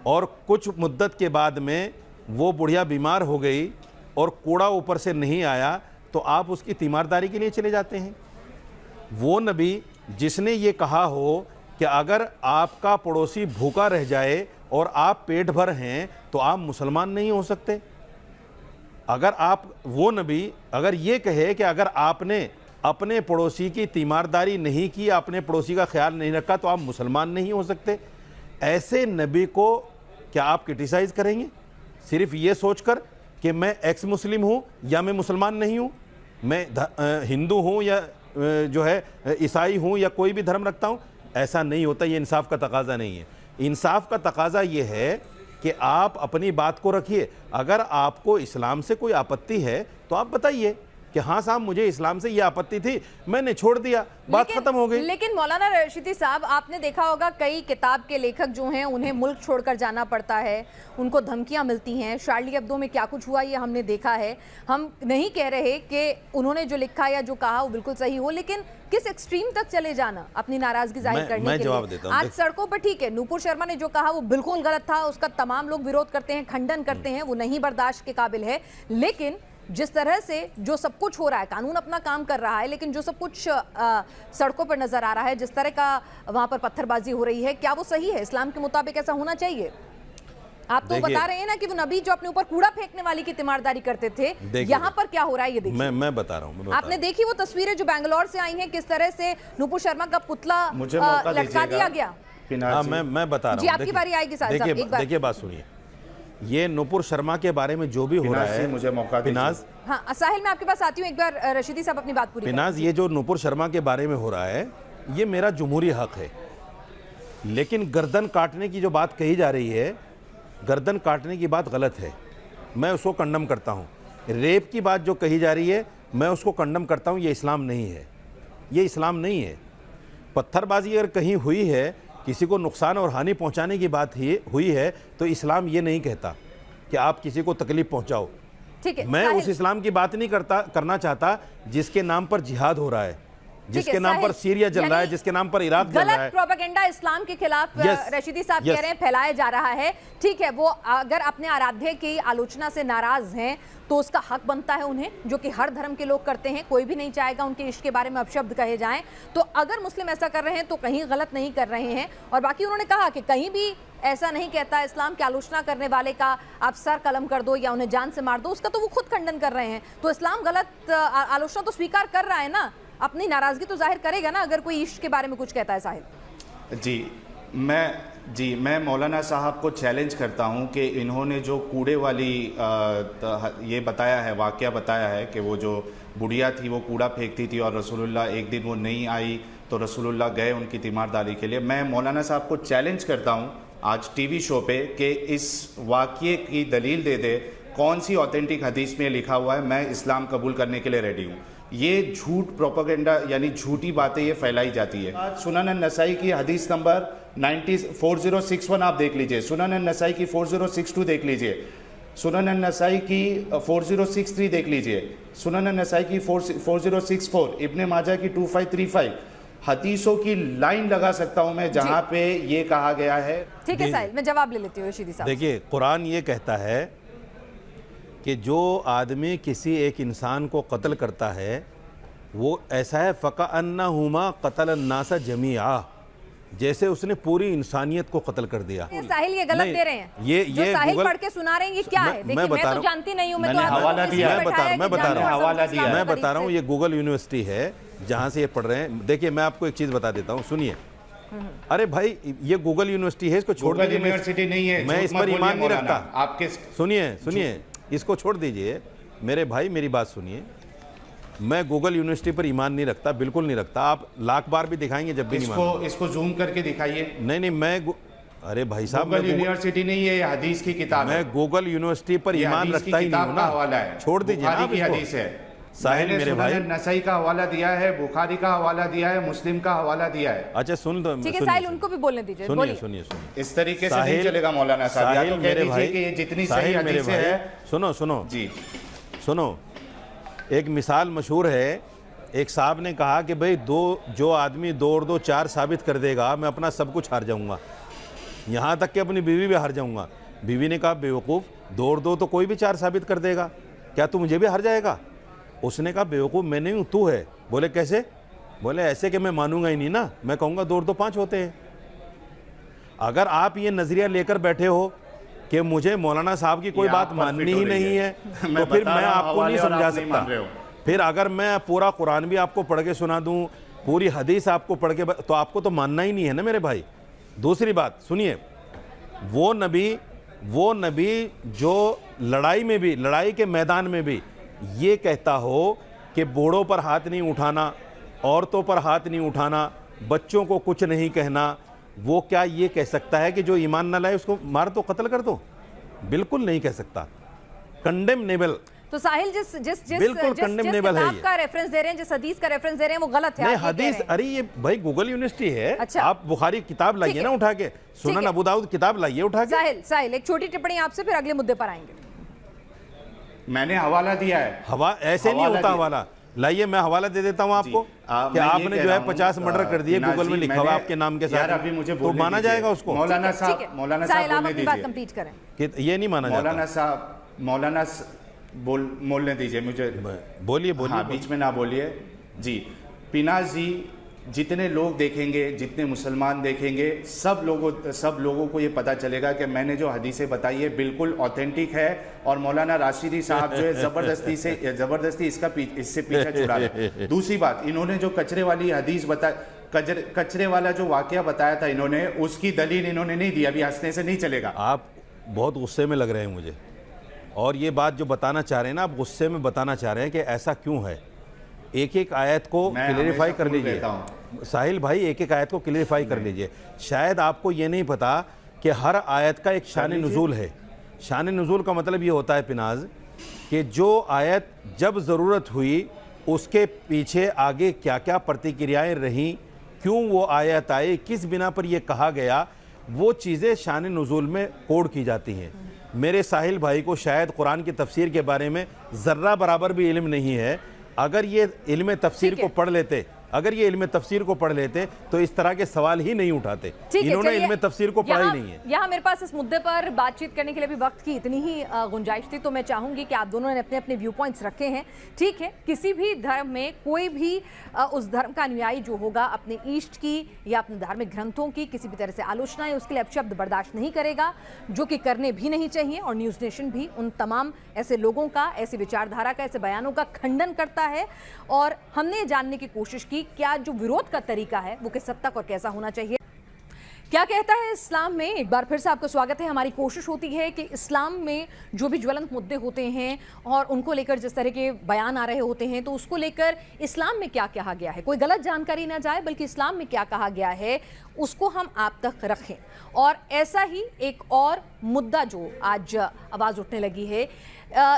और कुछ मुद्दत के बाद में वो बुढ़िया बीमार हो गई और कूड़ा ऊपर से नहीं आया, तो आप उसकी तीमारदारी के लिए चले जाते हैं। वो नबी जिसने ये कहा हो कि अगर आपका पड़ोसी भूखा रह जाए और आप पेट भर हैं तो आप मुसलमान नहीं हो सकते। अगर आप, वो नबी अगर ये कहे कि अगर आपने अपने पड़ोसी की तीमारदारी नहीं की, अपने पड़ोसी का ख्याल नहीं रखा, तो आप मुसलमान नहीं हो सकते। ऐसे नबी को क्या आप क्रिटिसाइज़ करेंगे सिर्फ ये सोचकर कि मैं एक्स मुस्लिम हूँ या मैं मुसलमान नहीं हूँ, मैं हिंदू हूँ या जो है ईसाई हूँ या कोई भी धर्म रखता हूँ? ऐसा नहीं होता, ये इंसाफ का तकाजा नहीं है। इंसाफ का तकाजा ये है कि आप अपनी बात को रखिए। अगर आपको इस्लाम से कोई आपत्ति है तो आप बताइए कि हाँ साहब मुझे इस्लाम से ये आपत्ति थी, मैंने छोड़ दिया, बात खत्म हो गई। लेकिन मौलाना रशीदी साहब, आपने देखा होगा कई किताब के लेखक जो हैं उन्हें मुल्क छोड़कर जाना पड़ता है, उनको धमकियां मिलती हैं। शार्ली एब्दो में क्या कुछ हुआ ये हमने देखा है। हम नहीं कह रहे कि उन्होंने जो लिखा या जो कहा वो बिल्कुल सही हो, लेकिन किस एक्सट्रीम तक चले जाना अपनी नाराजगी जाहिर करने के लिए? आज सड़कों पर ठीक है, नूपुर शर्मा ने जो कहा वो बिल्कुल गलत था, उसका तमाम लोग विरोध करते हैं, खंडन करते हैं, वो नहीं बर्दाश्त के काबिल है। लेकिन जिस तरह से जो सब कुछ हो रहा है, कानून अपना काम कर रहा है, लेकिन जो सब कुछ सड़कों पर नजर आ रहा है, जिस तरह का वहां पर पत्थरबाजी हो रही है, क्या वो सही है? इस्लाम के मुताबिक ऐसा होना चाहिए? आप तो बता रहे हैं ना कि वो नबी जो अपने ऊपर कूड़ा फेंकने वाली की तीमारदारी करते थे, यहाँ पर क्या हो रहा है ये देखिए। मैं बता रहा हूँ। आपने देखी वो तस्वीरें जो बैंगलोर से आई हैं, किस तरह से नूपुर शर्मा का पुतला लटका दिया गया? मैं बता रहा हूँ, जी आपकी बारी आएगी साहब। देखिए बात सुनिए, ये नूपुर शर्मा के बारे में जो भी हो रहा है, मुझे मौका पिनाज, हाँ साहिल मैं आपके पास आती हूँ एक बार, रशीदी साहब अपनी बात पूरी। पिनाज, ये जो नूपुर शर्मा के बारे में हो रहा है ये मेरा जमहूरी हक है, लेकिन गर्दन काटने की जो बात कही जा रही है, गर्दन काटने की बात गलत है, मैं उसको कंडम करता हूँ। रेप की बात जो कही जा रही है मैं उसको कंडम करता हूँ, ये इस्लाम नहीं है, ये इस्लाम नहीं है। पत्थरबाजी अगर कहीं हुई है, किसी को नुकसान और हानि पहुंचाने की बात हुई है, तो इस्लाम ये नहीं कहता कि आप किसी को तकलीफ पहुंचाओ। ठीक है, मैं उस इस्लाम की बात नहीं करना चाहता जिसके नाम पर जिहाद हो रहा है, जिसके नाम पर सीरिया जल रहा है, जिसके नाम पर इराक जल रहा है। गलत प्रोपेगेंडा इस्लाम के खिलाफ रशीदी साहब कह रहे हैं फैलाया जा रहा है। ठीक है, वो अगर अपने आराध्य की आलोचना से नाराज हैं तो उसका हक बनता है उन्हें, जो कि हर धर्म के लोग करते हैं। कोई भी नहीं चाहेगा उनके इश्क के बारे में अपशब्द कहे जाएं। तो अगर मुस्लिम ऐसा कर रहे हैं तो कहीं गलत नहीं कर रहे हैं। और बाकी उन्होंने कहा कि कहीं भी ऐसा नहीं कहता इस्लाम की आलोचना करने वाले का आप सर कलम कर दो या उन्हें जान से मार दो, उसका तो वो खुद खंडन कर रहे हैं। तो इस्लाम गलत आलोचना तो स्वीकार कर रहा है ना, अपनी नाराजगी तो जाहिर करेगा ना अगर कोई इश्क के बारे में कुछ कहता है। साहिब जी मैं मौलाना साहब को चैलेंज करता हूं कि इन्होंने जो कूड़े वाली ये बताया है, वाकया बताया है कि वो जो बुढ़िया थी वो कूड़ा फेंकती थी और रसूलुल्लाह एक दिन वो नहीं आई तो रसूलुल्लाह गए उनकी तीमारदारी के लिए। मैं मौलाना साहब को चैलेंज करता हूं आज टीवी शो पे कि इस वाकये की दलील दे दे, कौन सी ऑथेंटिक हदीस में लिखा हुआ है मैं इस्लाम कबूल करने के लिए रेडी हूँ। ये झूठ प्रोपेगेंडा यानी झूठी बातें ये फैलाई जाती है। आज सुनन नसाई की हदीस नंबर 4061 आप देख लीजिए, सुनन नसाई की 4062 देख लीजिए, सुनन नसाई की 4063 देख लीजिए, सुनन नसाई की 4064, इब्ने माजा की 2535 हदीसों की लाइन लगा सकता हूं मैं जहां पे ये कहा गया है। ठीक है साहिल, मैं जवाब ले लेती हूँ रशीदी साहब। देखिए कुरान ये कहता है कि जो आदमी किसी एक इंसान को कत्ल करता है वो ऐसा है फ़क़अन्नहुमा क़तलन्नास जमीआ, जैसे उसने पूरी इंसानियत को कत्ल कर दिया। साहिल ये गलत दे रहे हैं, ये साहिल पढ़ के सुना रहे हैं, ये क्या है? देखिए मैं तो जानती नहीं हूँ, मैं तो हवाला दिया, मैं बता रहा हूँ ये गूगल यूनिवर्सिटी है जहाँ से ये पढ़ रहे हैं। देखिए मैं आपको एक चीज़ बता देता हूँ, सुनिए। अरे भाई ये गूगल यूनिवर्सिटी है, इसको छोड़ दीजिए, यूनिवर्सिटी नहीं है, मैं इस पर ईमान नहीं रखता। आपके सुनिए इसको छोड़ दीजिए मेरे भाई, मेरी बात सुनिए। मैं गूगल यूनिवर्सिटी पर ईमान नहीं रखता, बिल्कुल नहीं रखता। आप लाख बार भी दिखाएंगे जब भी नहीं मानूंगा। इसको जूम करके दिखाइए। नहीं मैं अरे भाई साहब गूगल यूनिवर्सिटी नहीं है, हदीस की किताब है। मैं गूगल यूनिवर्सिटी पर ईमान रखता ही नहीं हूं ना, छोड़ दीजिए ना। हदीस है साहिल मेरे भाई, नसाई का हवाला दिया है, बुखारी का हवाला दिया है, मुस्लिम का हवाला दिया है। अच्छा सुन दो, ठीक है साहिल उनको भी बोलने दीजिए। सुनिए इस तरीके से नहीं चलेगा मौलाना साहब, या तो कह दीजिए कि ये जितनी सही हदीस है। सुनो जी सुनो, एक मिसाल मशहूर है। एक साहब ने कहा कि भाई जो आदमी 2 और 2 4 साबित कर देगा मैं अपना सब कुछ हार जाऊंगा, यहाँ तक कि अपनी बीवी भी हार जाऊंगा। बीवी ने कहा बेवकूफ़, 2 और 2 तो कोई भी 4 साबित कर देगा, क्या तू मुझे भी हार जाएगा? उसने कहा बेवकूफ़ मैं नहीं हूँ, तू है। बोले कैसे? बोले ऐसे कि मैं मानूंगा ही नहीं ना, मैं कहूँगा 2 और 2 5 होते हैं। अगर आप ये नज़रिया लेकर बैठे हो कि मुझे मौलाना साहब की कोई बात माननी ही नहीं है तो फिर मैं आपको नहीं समझा सकता। फिर अगर मैं पूरा कुरान भी आपको पढ़ के सुना दूं, पूरी हदीस आपको पढ़ के तो आपको तो मानना ही नहीं है ना मेरे भाई। दूसरी बात सुनिए, वो नबी जो लड़ाई में भी, लड़ाई के मैदान में भी ये कहता हो कि बूढ़ों पर हाथ नहीं उठाना, औरतों पर हाथ नहीं उठाना, बच्चों को कुछ नहीं कहना, वो क्या ये कह सकता है कि जो ईमान न लाए उसको मार दो, कत्ल कर दो? बिल्कुल नहीं कह सकता। कंडेमनेबल। तो साहिल जिस जिस जिस बिल्कुल जिस condemnable है किताब ये। का रेफरेंस दे रहे हैं, जिस हदीस का रेफरेंस दे रहे हैं, वो गलत है। नहीं, आप ये कह हदीस, रहे हैं। अरे ये भाई गूगल यूनिवर्सिटी है। अच्छा। आप बुखारी किताब ठीक लाइए है। ना उठा के, सुनन है। अबू दाऊद किताब लाइए उठा के। साहिल एक छोटी टिप्पणी आपसे, फिर अगले मुद्दे पर आएंगे। मैंने हवाला दिया है। हवा ऐसे नहीं हवाला होता। दिया। हवाला लाइए, मैं हवाला दे देता हूँ आपको कि मैं ये आपने कह जो रहा है हूँ, 50 मर्डर कर दिए, नाज़ी, गूगल में लिखा हुआ मैंने- आपके नाम के यार साथ, अभी मुझे तो बोलने माना दीजिए। जाएगा उसको? मौलाना ठीक है। साहब, मौलाना साहिल, साहब आप बोलने अपनी बात दीजिए। कंप्लीट करें। कि ये नहीं माना मौलाना जाता। साहब, बोलने दीजिए मुझे। बोलिए हाँ, बीच में ना बोलिए जी। पिनाज जी, जितने लोग देखेंगे, जितने मुसलमान देखेंगे, सब लोगों को ये पता चलेगा कि मैंने जो हदीसें बताई है बिल्कुल ऑथेंटिक है, और मौलाना राशिदी साहब जो है जबरदस्ती इससे पीछा छुड़ा रहे। दूसरी बात, इन्होंने जो कचरे वाली हदीस कचरे वाला जो वाकया बताया था इन्होंने, उसकी दलील इन्होंने नहीं दी। अभी हंसने से नहीं चलेगा। आप बहुत गुस्से में लग रहे हैं मुझे, और ये बात जो बताना चाह रहे हैं ना, आप गुस्से में बताना चाह रहे हैं कि ऐसा क्यों है। एक एक आयत को क्लियरिफाई कर लीजिए साहिल भाई, एक एक आयत को क्लियरिफाई कर लीजिए। शायद आपको ये नहीं पता कि हर आयत का एक शान नुज़ूल है। शान नुज़ूल का मतलब ये होता है पिनाज कि जो आयत जब ज़रूरत हुई उसके पीछे आगे क्या क्या प्रतिक्रियाएं रहीं, क्यों वो आयत आई, किस बिना पर ये कहा गया, वो चीज़ें शान नुज़ूल में कोड की जाती हैं। मेरे साहिल भाई को शायद कुरान की तफसीर के बारे में ज़र्रा बराबर भी इल्म नहीं है। अगर ये इल्म तफसीर को पढ़ लेते, तो इस तरह के सवाल ही नहीं उठाते। इन्होंने इल्म तफसीर को पढ़ा ही नहीं है। यहाँ मेरे पास इस मुद्दे पर बातचीत करने के लिए भी वक्त की इतनी ही गुंजाइश थी, तो मैं चाहूंगी कि आप दोनों ने अपने अपने व्यू पॉइंट्स रखे हैं। ठीक है, किसी भी धर्म में कोई भी उस धर्म का अनुयायी जो होगा अपने ईष्ट की या अपने धार्मिक ग्रंथों की किसी भी तरह से आलोचनाएं, उसके लिए अपशब्द बर्दाश्त नहीं करेगा, जो कि करने भी नहीं चाहिए। और न्यूज़ नेशन भी उन तमाम ऐसे लोगों का, ऐसी विचारधारा का, ऐसे बयानों का खंडन करता है। और हमने जानने की कोशिश की क्या जो विरोध का तरीका है वो किस हद तक और कैसा होना चाहिए। क्या कहता है इस्लाम में, एक बार फिर से आपका स्वागत है। हमारी कोशिश होती है कि इस्लाम में जो भी ज्वलंत मुद्दे होते हैं और उनको लेकर जिस तरह के बयान आ रहे होते हैं, तो उसको लेकर इस्लाम में क्या कहा गया है, कोई गलत जानकारी ना जाए, बल्कि इस्लाम में क्या कहा गया है उसको हम आप तक रखें। और ऐसा ही एक और मुद्दा जो आज आवाज़ उठने लगी है,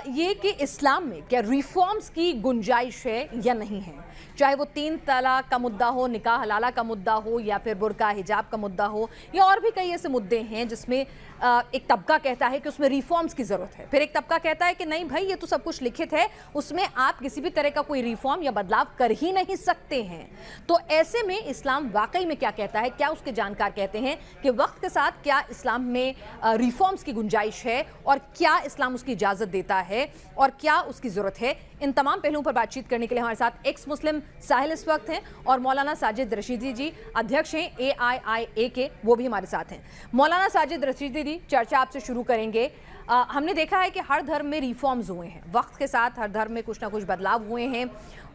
ये कि इस्लाम में क्या रिफॉर्म्स की गुंजाइश है या नहीं है। चाहे वो 3 तलाक का मुद्दा हो, निकाह हलाला का मुद्दा हो, या फिर बुर्का हिजाब का मुद्दा हो, या और भी कई ऐसे मुद्दे हैं जिसमें एक तबका कहता है कि उसमें रिफॉर्म्स की ज़रूरत है, फिर एक तबका कहता है कि नहीं भाई ये तो सब कुछ लिखित है, उसमें आप किसी भी तरह का कोई रिफॉर्म या बदलाव कर ही नहीं सकते हैं। तो ऐसे में इस्लाम वाकई में क्या कहता है, क्या उसके जानकार कहते हैं कि वक्त के साथ क्या इस्लाम में रिफॉर्म्स की गुंजाइश है, और क्या इस्लाम उसकी इजाज़त देता है, और क्या उसकी ज़रूरत है। इन तमाम पहलुओं पर बातचीत करने के लिए हमारे साथ एक्स मुस्लिम साहिल इस वक्त हैं, और मौलाना साजिद रशीदी जी अध्यक्ष हैं AIIA के, वो भी हमारे साथ हैं। मौलाना साजिद रशीदी जी, चर्चा आपसे शुरू करेंगे। हमने देखा है कि हर धर्म में रिफॉर्म्स हुए हैं, वक्त के साथ हर धर्म में कुछ ना कुछ बदलाव हुए हैं,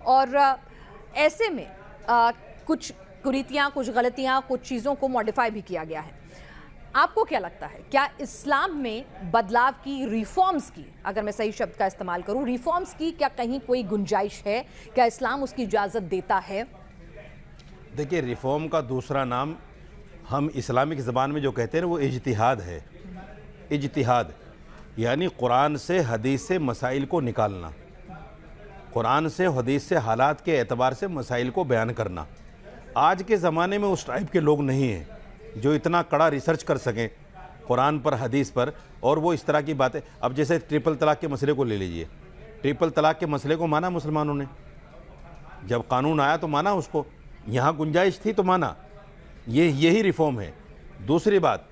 और ऐसे में कुछ कुरीतियाँ, कुछ गलतियाँ, कुछ चीज़ों को मॉडिफाई भी किया गया है। आपको क्या लगता है, क्या इस्लाम में बदलाव की, रिफॉर्म्स की, अगर मैं सही शब्द का इस्तेमाल करूं, रिफॉर्म्स की क्या कहीं कोई गुंजाइश है, क्या इस्लाम उसकी इजाज़त देता है? देखिए, रिफॉर्म का दूसरा नाम हम इस्लामिक ज़बान में जो कहते हैं वो इज्तिहाद है। इज्तिहाद यानी कुरान से हदीस से मसाइल को निकालना, कुरान से हदीस से हालात के एतबार से मसाइल को बयान करना। आज के ज़माने में उस टाइप के लोग नहीं हैं जो इतना कड़ा रिसर्च कर सकें कुरान पर, हदीस पर, और वो इस तरह की बातें। अब जैसे ट्रिपल तलाक के मसले को ले लीजिए, ट्रिपल तलाक के मसले को माना मुसलमानों ने, जब कानून आया तो माना उसको, यहाँ गुंजाइश थी तो माना, यही रिफॉर्म है। दूसरी बात,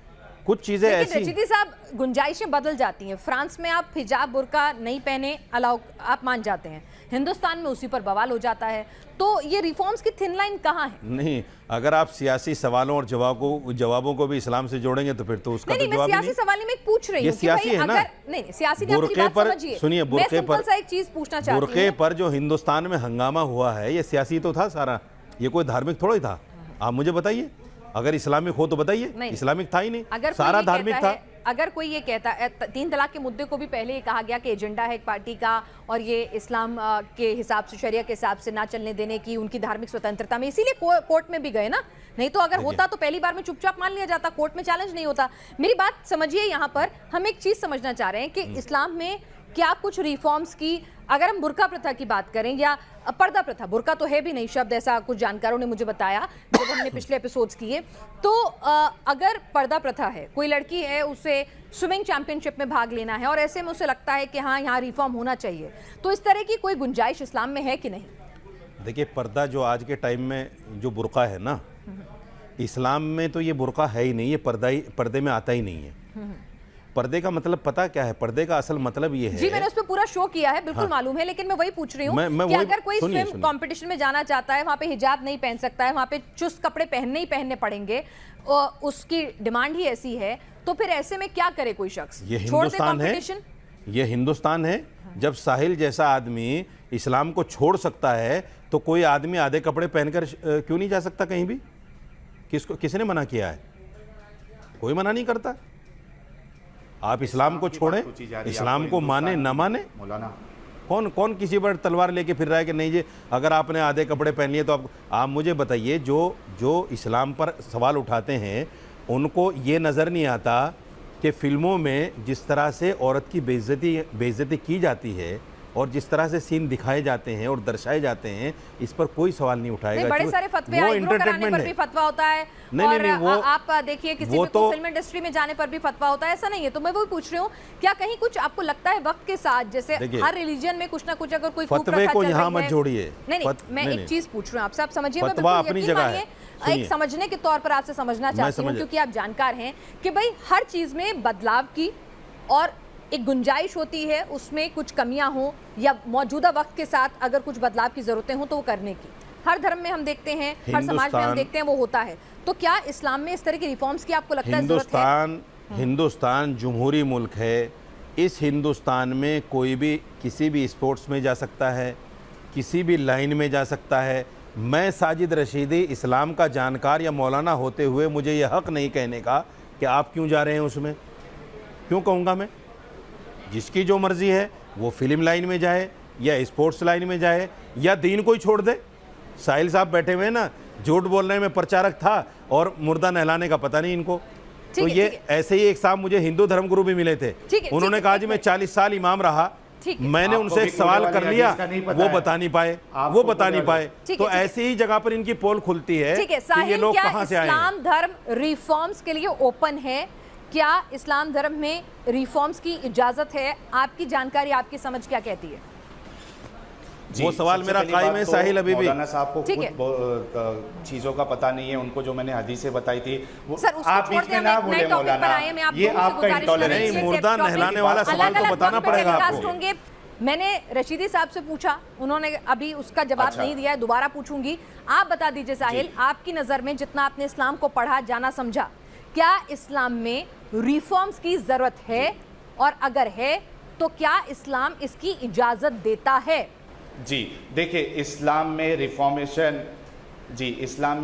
कुछ चीज़ें ऐसी, रशीदी साहब गुंजाइशें बदल जाती हैं। फ्रांस में आप हिजाब बुर्का नहीं पहने अलाउ आप मान जाते हैं, हिंदुस्तान में उसी पर बवाल हो जाता है। तो ये रिफॉर्म्स की थिन लाइन कहाँ है? नहीं, अगर आप सियासी सवालों और जवाबों को भी इस्लाम से जोड़ेंगे तो फिर तो उसका नहीं, तो जवाब मैं सियासी सवाल में पूछ रही ये हूँ सियासी है ना। नहीं, सियासी नहीं, बुर्के पर सुनिए, बुर्के पर सा एक चीज पूछना चाहती हूँ। बुर्के पर जो हिंदुस्तान में हंगामा हुआ है ये सियासी तो था सारा, ये कोई धार्मिक थोड़ा ही था। आप मुझे बताइए, अगर इस्लामिक हो तो बताइए। इस्लामिक था ही नहीं, सारा धार्मिक था। अगर कोई ये कहता है, 3 तलाक के मुद्दे को भी पहले ये कहा गया कि एजेंडा है एक पार्टी का और ये इस्लाम के हिसाब से, शरिया के हिसाब से ना चलने देने की उनकी धार्मिक स्वतंत्रता में, इसीलिए कोर्ट में भी गए ना। नहीं तो अगर होता तो पहली बार में चुपचाप मान लिया जाता, कोर्ट में चैलेंज नहीं होता। मेरी बात समझिए, यहाँ पर हम एक चीज समझना चाह रहे हैं कि इस्लाम में क्या कुछ रिफॉर्म्स की, अगर हम बुर्का प्रथा की बात करें या पर्दा प्रथा, बुर्का तो है भी नहीं शब्द, ऐसा कुछ जानकारों ने मुझे बताया जब हमने पिछले एपिसोड्स किए, तो अगर पर्दा प्रथा है, कोई लड़की है उसे स्विमिंग चैंपियनशिप में भाग लेना है और ऐसे में उसे लगता है कि हाँ यहाँ रिफॉर्म होना चाहिए, तो इस तरह की कोई गुंजाइश इस्लाम में है कि नहीं? देखिए, पर्दा जो आज के टाइम में जो बुर्का है ना, इस्लाम में तो ये बुर्का है ही नहीं, ये पर्दे में आता ही नहीं है। पर्दे का मतलब पता क्या है? पर्दे का असल मतलब ये है, जी मैंने उस पर पूरा शो किया है, बिल्कुल मालूम है, लेकिन मैं वही पूछ रही हूँ कि अगर कोई स्विम कंपटीशन में जाना चाहता है, वहाँ पे हिजाब नहीं पहन सकता है, वहाँ पे चुस्त कपड़े पहनने ही पहनने पड़ेंगे, और उसकी डिमांड ही ऐसी है, तो फिर ऐसे में क्या करे कोई शख्स? ये हिंदुस्तान है, ये हिंदुस्तान है। जब साहिल जैसा आदमी इस्लाम को छोड़ सकता है तो कोई आदमी आधे कपड़े पहनकर क्यों नहीं जा सकता कहीं भी? किसने मना किया है? कोई मना नहीं करता। आप इस्लाम को छोड़ें, इस्लाम को माने न माने, मौलाना कौन किसी पर तलवार लेके फिर रहा है कि नहीं जी अगर आपने आधे कपड़े पहन लिए तो आप मुझे बताइए, जो इस्लाम पर सवाल उठाते हैं उनको ये नज़र नहीं आता कि फिल्मों में जिस तरह से औरत की बेइज्जती की जाती है और जिस तरह से सीन दिखाए जाते हैं और दर्शाए जाते हैं, इस पर कोई सवाल नहीं उठाएगा। बड़े सारे फतवे, वो आईब्रो कराने पर भी फतवा होता है, नहीं, वो आप देखिए किसी भी तो, फिल्म इंडस्ट्री में जाने पर भी फतवा होता है, ऐसा नहीं है। तो मैं वो पूछ रही हूँ, क्या कहीं कुछ आपको लगता है वक्त के साथ, जैसे हर रिलीजन में कुछ ना कुछ अगर कोई फतवे को यहाँ मत जोड़िए। नहीं, मैं एक चीज पूछ रही हूँ आपसे, आप समझिए, मैं फतवा अपनी जगह है, एक समझने के तौर पर आपसे समझना चाहती हूँ, क्योंकि आप जानकार हैं कि भाई हर चीज में बदलाव की और एक गुंजाइश होती है, उसमें कुछ कमियां हो या मौजूदा वक्त के साथ अगर कुछ बदलाव की जरूरतें हो तो वो करने की, हर धर्म में हम देखते हैं, हर समाज में हम देखते हैं, वो होता है। तो क्या इस्लाम में इस तरह की रिफॉर्म्स की आपको लगता है जरूरत है? हिंदुस्तान जमहूरी मुल्क है। इस हिंदुस्तान में कोई भी किसी भी स्पोर्ट्स में जा सकता है, किसी भी लाइन में जा सकता है। मैं साजिद रशीदी इस्लाम का जानकार या मौलाना होते हुए मुझे यह हक नहीं कहने का कि आप क्यों जा रहे हैं उसमें। क्यों कहूँगा मैं? जिसकी जो मर्जी है वो फिल्म लाइन में जाए या स्पोर्ट्स लाइन में जाए या दीन को ही छोड़ दे। साहिल साहब बैठे हुए ना, झूठ बोलने में प्रचारक था और मुर्दा नहलाने का पता नहीं इनको। तो ये ऐसे ही एक साहब मुझे हिंदू धर्म गुरु भी मिले थे, उन्होंने कहा जी मैं 40 साल इमाम रहा, मैंने उनसे एक सवाल कर लिया, वो बता नहीं पाए। तो ऐसी ही जगह पर इनकी पोल खुलती है कि ये लोग कहां से आए हैं। इस्लाम धर्म रिफॉर्म्स के लिए ओपन है? क्या इस्लाम धर्म में रिफॉर्म्स की इजाजत है? आपकी जानकारी, आपकी समझ क्या कहती है? वो सवाल मेरा कायम है साहिल। अभी भी मौलाना साहब को खुद चीजों का पता नहीं है, उनको जो मैंने हदीसें बताई थी वो आप बीच में ना बोले मौलाना, ये आपका इंटॉलरेंस है। मुर्दा नहलाने वाला सवाल तो बताना पड़ेगा आपको। मैंने रशीदी साहब से पूछा, उन्होंने अभी उसका जवाब नहीं दिया है, दोबारा पूछूंगी। आप बता दीजिए साहिल, आपकी नजर में जितना आपने इस्लाम को पढ़ा, जाना, समझा, क्या इस्लाम में रिफॉर्म्स की जरूरत है? और अगर है तो क्या इस्लाम इसकी इजाजत देता है? जी देखिए, इस्लाम में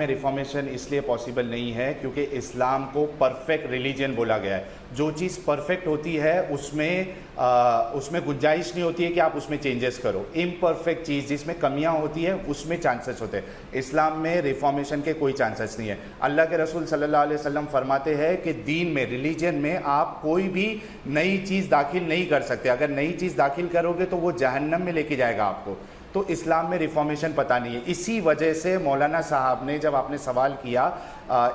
रिफॉर्मेशन इसलिए पॉसिबल नहीं है क्योंकि इस्लाम को परफेक्ट रिलीजन बोला गया है। जो चीज़ परफेक्ट होती है उसमें गुंजाइश नहीं होती है कि आप उसमें चेंजेस करो। इम्परफेक्ट चीज़ जिसमें कमियां होती है उसमें चांसेस होते हैं। इस्लाम में रिफॉर्मेशन के कोई चांसेस नहीं है। अल्लाह के रसूल सल्लल्लाहु अलैहि वसल्लम फरमाते हैं कि दीन में, रिलीजन में आप कोई भी नई चीज़ दाखिल नहीं कर सकते। अगर नई चीज़ दाखिल करोगे तो वो जहन्नम में लेके जाएगा आपको। तो इस्लाम में रिफॉर्मेशन पता नहीं है। इसी वजह से मौलाना साहब ने, जब आपने सवाल किया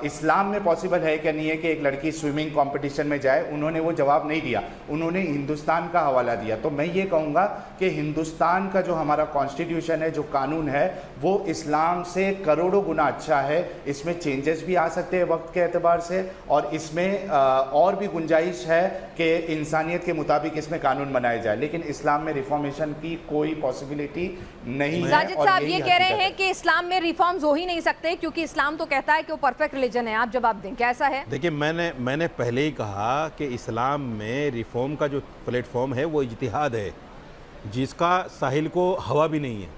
इस्लाम में पॉसिबल है क्या नहीं है कि एक लड़की स्विमिंग कंपटीशन में जाए, उन्होंने वो जवाब नहीं दिया, उन्होंने हिंदुस्तान का हवाला दिया। तो मैं ये कहूँगा कि हिंदुस्तान का जो हमारा कॉन्स्टिट्यूशन है, जो कानून है, वो इस्लाम से करोड़ों गुना अच्छा है। इसमें चेंजेस भी आ सकते हैं वक्त के एतबार से, और इसमें और भी गुंजाइश है कि इंसानियत के मुताबिक इसमें कानून बनाए जाए, लेकिन इस्लाम में रिफॉर्मेशन की कोई पॉसिबिलिटी नहीं है। साजिद साहब ये कह रहे हैं कि इस्लाम में रिफॉर्म्स हो ही नहीं सकते क्योंकि इस्लाम तो कहता है कि वो परफेक्ट रिलीजन है। आप जवाब दें, क्या ऐसा है? देखिए, मैंने पहले ही कहा कि इस्लाम में रिफॉर्म का जो प्लेटफॉर्म है वो इज्तिहाद है, जिसका साहिल को हवा भी नहीं है,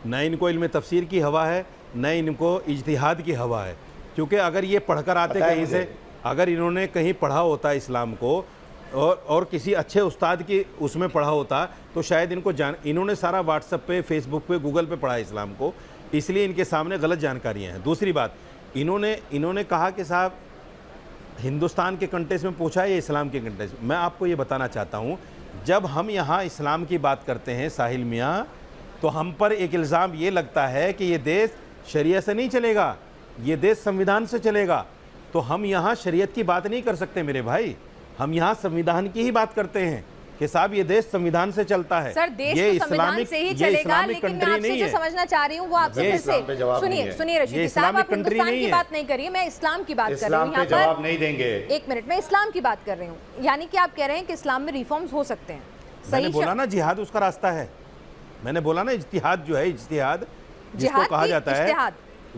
न इनको इल्म तफसीर की हवा है, न इनको इज्तिहाद की हवा है। क्योंकि अगर ये पढ़कर आते कहीं से, अगर इन्होंने कहीं पढ़ा होता इस्लाम को और किसी अच्छे उस्ताद की उसमें पढ़ा होता तो शायद इनको इन्होंने सारा व्हाट्सएप पे, फेसबुक पे, गूगल पे पढ़ा इस्लाम को, इसलिए इनके सामने गलत जानकारियाँ हैं। दूसरी बात, इन्होंने कहा कि साहब हिंदुस्तान के कंटेक्स्ट में पूछा है या इस्लाम के कंटेक्स्ट में। मैं आपको ये बताना चाहता हूँ, जब हम यहाँ इस्लाम की बात करते हैं साहिल मियाँ, तो हम पर एक इल्ज़ाम ये लगता है कि ये देश शरिया से नहीं चलेगा, ये देश संविधान से चलेगा। तो हम यहाँ शरीयत की बात नहीं कर सकते मेरे भाई, हम यहाँ संविधान की ही बात करते हैं कि साहब ये देश संविधान से चलता है। सर, देश ये तो संविधान से ही चलेगा, लेकिन मैं आपसे जो समझना चाह रही हूँ वो आपसे फिर से सुनिए रशीदी साहब, आप हिंदुस्तान की बात नहीं करिए, मैं इस्लाम की बात कर रही हूँ। यहाँ पर जवाब नहीं देंगे, एक मिनट, मैं इस्लाम की बात कर रही हूँ। यानी कि आप कह रहे हैं कि इस्लाम में रिफॉर्म्स हो सकते हैं। मैंने बोला ना जिहाद उसका रास्ता है, मैंने बोला ना इज्तिहाद जो है, इज्तिहाद जिसको कहा जाता है,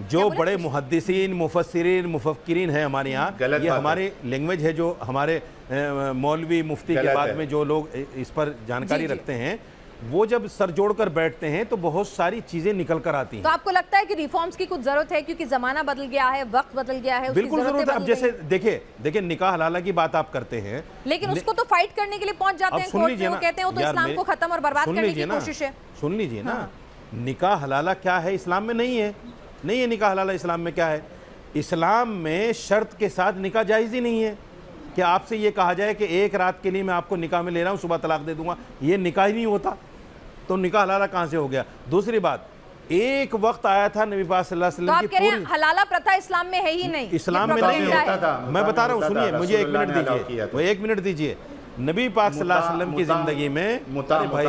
जो बड़े मुहद्दिसीन, मुफस्सिरीन, मुफक्किरीन हैं हमारे यहाँ, ये हमारी लैंग्वेज है, जो हमारे मौलवी मुफ्ती के बाद में जो लोग इस पर जानकारी रखते हैं, वो जब सर जोड़कर बैठते हैं तो बहुत सारी चीजें निकल कर आती हैं। तो आपको लगता है कि रिफॉर्म्स की कुछ जरूरत है क्योंकि जमाना बदल गया है, वक्त बदल गया है? बिल्कुल जरूरत है। अब जैसे देखिए निकाह हलाला की बात आप करते हैं, लेकिन उसको तो फाइट करने के लिए पहुंच जाते हैं कोर्ट में, वो कहते हैं वो तो इस्लाम को खत्म और बर्बाद करने की कोशिश है। सुन लीजिए ना, निकाह हलाला क्या है इस्लाम में? नहीं है निकाह हलाला इस्लाम में क्या है? इस्लाम में शर्त के साथ निकाह जायज़ ही नहीं है कि आपसे ये कहा जाए कि एक रात के लिए मैं आपको निकाह में ले रहा हूँ, सुबह तलाक दे दूंगा, ये निकाह ही नहीं होता, तो निकाह हलाला कहाँ से हो गया? दूसरी बात, एक वक्त आया था नबी पाक सल्लल्लाहु अलैहि वसल्लम की पूरी हलाला प्रथा इस्लाम में है ही नहीं, इस्लाम में नहीं होता था। मैं बता रहा हूँ, सुनिए, मुझे एक मिनट दीजिए। नबी पाक सल्लल्लाहु अलैहि वसल्लम की जिंदगी में भाई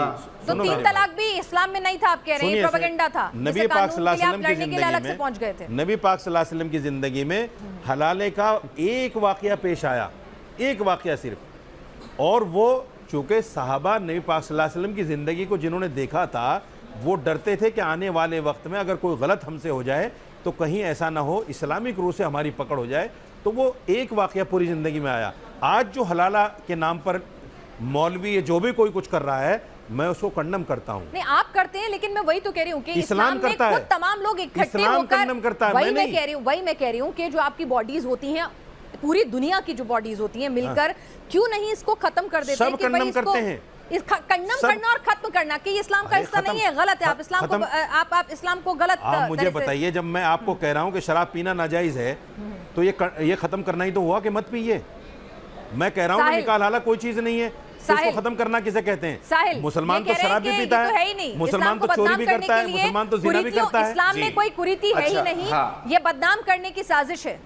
तो 3 तलाक भी इस्लाम में नहीं था, आप कह रहे हैं प्रोपेगेंडा था। नबी पाक सल्लल्लाहु अलैहि वसल्लम की जिंदगी में, नबी पाक सल्लल्लाहु अलैहि वसल्लम की जिंदगी में हलाले का एक वाकया पेश आया, एक वाकया सिर्फ, और वो चूंकि सहाबा नबी पाक सल्लल्लाहु अलैहि वसल्लम की ज़िंदगी को जिन्होंने देखा था, वो डरते थे कि आने वाले वक्त में अगर कोई गलत हमसे हो जाए तो कहीं ऐसा ना हो इस्लामिक रूह से हमारी पकड़ हो जाए। तो वो एक वाकया पूरी ज़िंदगी में आया। आज जो हलाला के नाम पर मौलवी या जो भी कोई कुछ कर रहा है, मैं उसको कंडम करता हूँ। नहीं, आप करते हैं, लेकिन मैं वही तो कह रही हूँ कि इस्लाम करता है, तमाम लोग इकट्ठे होकर, वही मैं कह रही हूँ कि जो आपकी बॉडीज होती हैं, पूरी दुनिया की जो बॉडीज होती हैं मिलकर, क्यों नहीं इसको खत्म कर देते? सब कंडम करते हैं। कंडम करना और खत्म करना कि इस्लाम का हिस्सा नहीं है, गलत है। आप इस्लाम को आप इस्लाम को गलत आप मुझे बताइए, जब मैं आपको कह रहा हूँ कि शराब पीना नाजायज है, तो ये खत्म करना ही तो हुआ कि मत पीजिए। मैं कह रहा हूँ निकाह हलाला कोई चीज नहीं है, इसको खत्म करना किसे कहते हैं? मुसलमान तो शराब भी पीता है, मुसलमान तो चोरी भी करता है, मुसलमान तो ज़िना भी करता है। इस्लाम में कोई कुरीति है ही नहीं, ये बदनाम करने की साजिश है।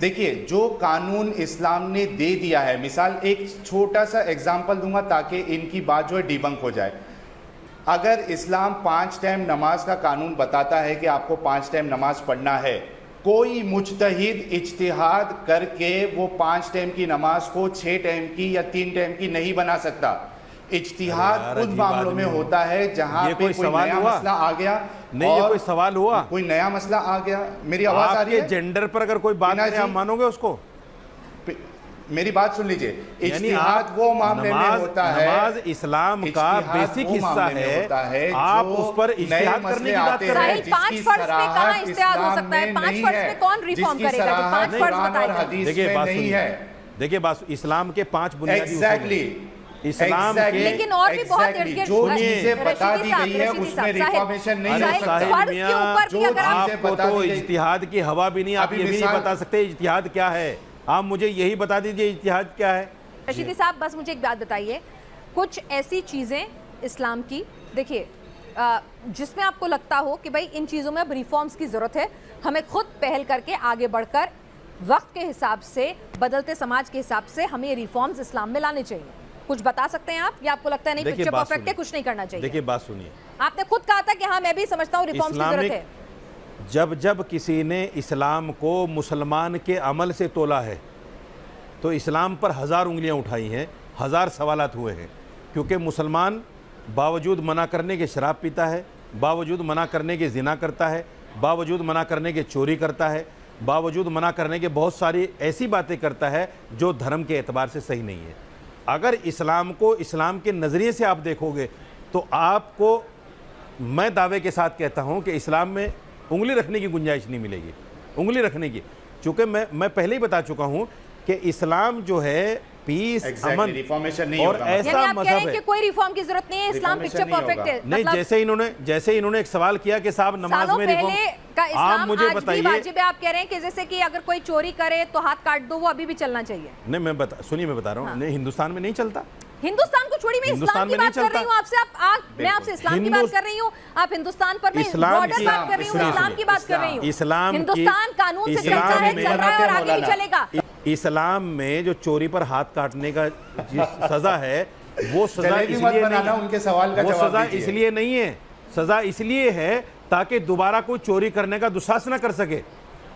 देखिए, जो कानून इस्लाम ने दे दिया है, मिसाल एक छोटा सा एग्जांपल दूंगा ताकि इनकी बात जो है डिबंक हो जाए। अगर इस्लाम 5 टाइम नमाज का कानून बताता है कि आपको 5 टाइम नमाज पढ़ना है, कोई मुज्तहिद इज्तिहाद करके वो 5 टाइम की नमाज को 6 टाइम की या 3 टाइम की नहीं बना सकता। इज्तिहाद उन मामलों में होता है जहां पे कोई नया मसला आ गया। नहीं, ये कोई सवाल हुआ, कोई नया मसला आ गया। मेरी आवाज आ रही है? जेंडर पर अगर कोई बात करे, आप मानोगे उसको? मेरी बात सुन लीजिए, इज्तिहाद वो मामले में होता है, नमाज इस्लाम का बेसिक हिस्सा है, आप उस पर इज्तिहाद करने की बात कर रहे हैं। 5 फर्ज पे कहां इज्तिहाद हो सकता है? 5 फर्ज पे कौन रिफॉर्म करेगा? जो 5 फर्ज बताए, देखिए बात, इस्लाम के 5 बुनियादी इस्लाम के, लेकिन और भी बहुत जो चीजें बता दी गई है उसमें रिफॉर्मेशन नहीं हो सकता। आपको तो इज्तिहाद की हवा भी नहीं, आप ये भी नहीं बता सकते इज्तिहाद क्या है। आप मुझे यही बता दीजिए इज्तिहाद क्या है। रशीदी साहब, बस मुझे एक बात बताइए, कुछ ऐसी चीजें इस्लाम की, देखिए, जिसमें आपको लगता हो कि भाई इन चीजों में अब रिफॉर्म्स की जरूरत है, हमें खुद पहल करके आगे बढ़कर वक्त के हिसाब से, बदलते समाज के हिसाब से हमें रिफॉर्म्स इस्लाम में लाने चाहिए? कुछ बता सकते हैं आप, या आपको लगता है नहीं पिक्चर परफेक्ट है, कुछ नहीं करना चाहिए? देखिए बात सुनिए, आपने खुद कहा था कि हाँ मैं भी समझता हूँ रिफॉर्म्स की जरूरत है। जब किसी ने इस्लाम को मुसलमान के अमल से तोला है तो इस्लाम पर 1000 उंगलियां उठाई हैं, 1000 सवालात हुए हैं, क्योंकि मुसलमान बावजूद मना करने के शराब पीता है, बावजूद मना करने के जिना करता है, बावजूद मना करने के चोरी करता है, बावजूद मना करने के बहुत सारी ऐसी बातें करता है जो धर्म के एतबार से सही नहीं है। अगर इस्लाम को इस्लाम के नज़रिए से आप देखोगे तो आपको, मैं दावे के साथ कहता हूं कि इस्लाम में उंगली रखने की गुंजाइश नहीं मिलेगी, उंगली रखने की। चूँकि मैं पहले ही बता चुका हूं कि इस्लाम जो है पीस, अमन रिफॉर्मेशन नहीं और होगा। ऐसा मजहब है कि कोई रिफॉर्म की जरूरत नहीं है, इस्लाम पिक्चर परफेक्ट है। नहीं, जैसे इन्होंने एक सवाल किया कि साहब नमाज में रिफॉर्म, का इस्लाम आप मुझे आज भी बताइए। वाजिब है, आप कह रहे हैं कि जैसे कि अगर कोई चोरी करे तो हाथ काट दो, वो अभी भी चलना चाहिए? नहीं, सुनिए मैं बता रहा हूँ, नहीं हिंदुस्तान में नहीं चलता। हिंदुस्तान को छोड़ी, मैं इस्लाम की बात कर रही हूँ आपसे। मैं आपसे इस्लाम की बात कर रही हूँ, आप हिंदुस्तान पर, मैं बॉर्डर बात कर रही हूँ, इस्लाम की बात कर रही हूँ। इस्लाम, हिंदुस्तान कानून से चलता है, चल रहा है और आगे भी चलेगा। इस्लाम में जो चोरी पर हाथ काटने का सजा है, वो सजा इसलिए नहीं, उनके सवाल का वो जवाब सजा दीजिए। इसलिए नहीं है, सजा इसलिए है ताकि दोबारा कोई चोरी करने का दुस्साहस न कर सके।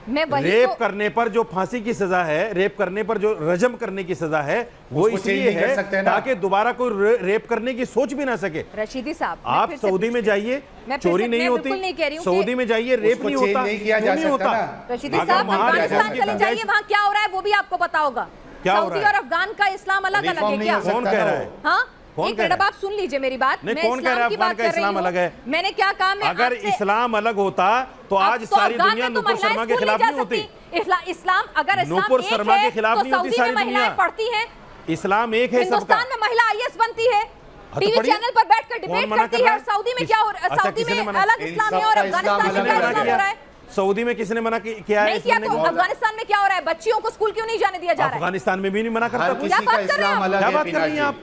मैं वही रेप तो, करने पर जो फांसी की सजा है, रेप करने पर जो रजम करने की सजा है, वो इसलिए है ताकि दोबारा कोई रेप करने की सोच भी ना सके। रशीदी साहब, आप सऊदी में जाइए, चोरी नहीं होती, सऊदी में जाइए रेप नहीं होता, नहीं होता। रशीदी साहब अफगानिस्तान चले जाइए, वहाँ क्या हो रहा है वो भी आपको पता होगा। क्या हो सऊदी रहा है? और अफगान का इस्लाम अलग अलग है क्या? कौन कह रहा है? हाँ, कौन एक कह मिनट, रहा अब आप सुन लीजिए मेरी बात। नहीं, मैं कौन कह रहा है इस्लाम की अफगान बात का कर रही इस्लाम हूँ। अलग है? मैंने क्या कहा, मैं अगर आपसे, इस्लाम अलग होता तो आज तो सारी अफगान दुनिया में तो नूपुर महिलाएं शर्मा के स्कूल खिलाफ नहीं नहीं जा होती। सकती। इस्लाम, अगर इस्लाम नूपुर एक शर्मा है, के खिलाफ तो नहीं होती सऊदी सारी में महिलाएं दुनिया। पढ़ती हैं, इस्लाम एक है सबका। हिंदुस्तान में महिला IAS बनती है, तो टीवी पढ़िए। चैनल पर बैठकर कौन डिबेट मना करती कर है। रहा और है? सऊदी में क्या हो रहा है? अच्छा, सऊदी किसने में मना? अलग इस्लाम है और अफगानिस्तान में किसने क्या मना इस्लाम किया? हो रहा है? सऊदी में किसने मना किया है? नहीं किया, तो अफगानिस्तान में क्या हो रहा है? बच्चियों को स्कूल क्यों नहीं जाने दिया जा रहा है? अफगानिस्तान में भी नहीं मना करता कोई। क्या बात कर रहे हैं आप? क्या बात कर रही हैं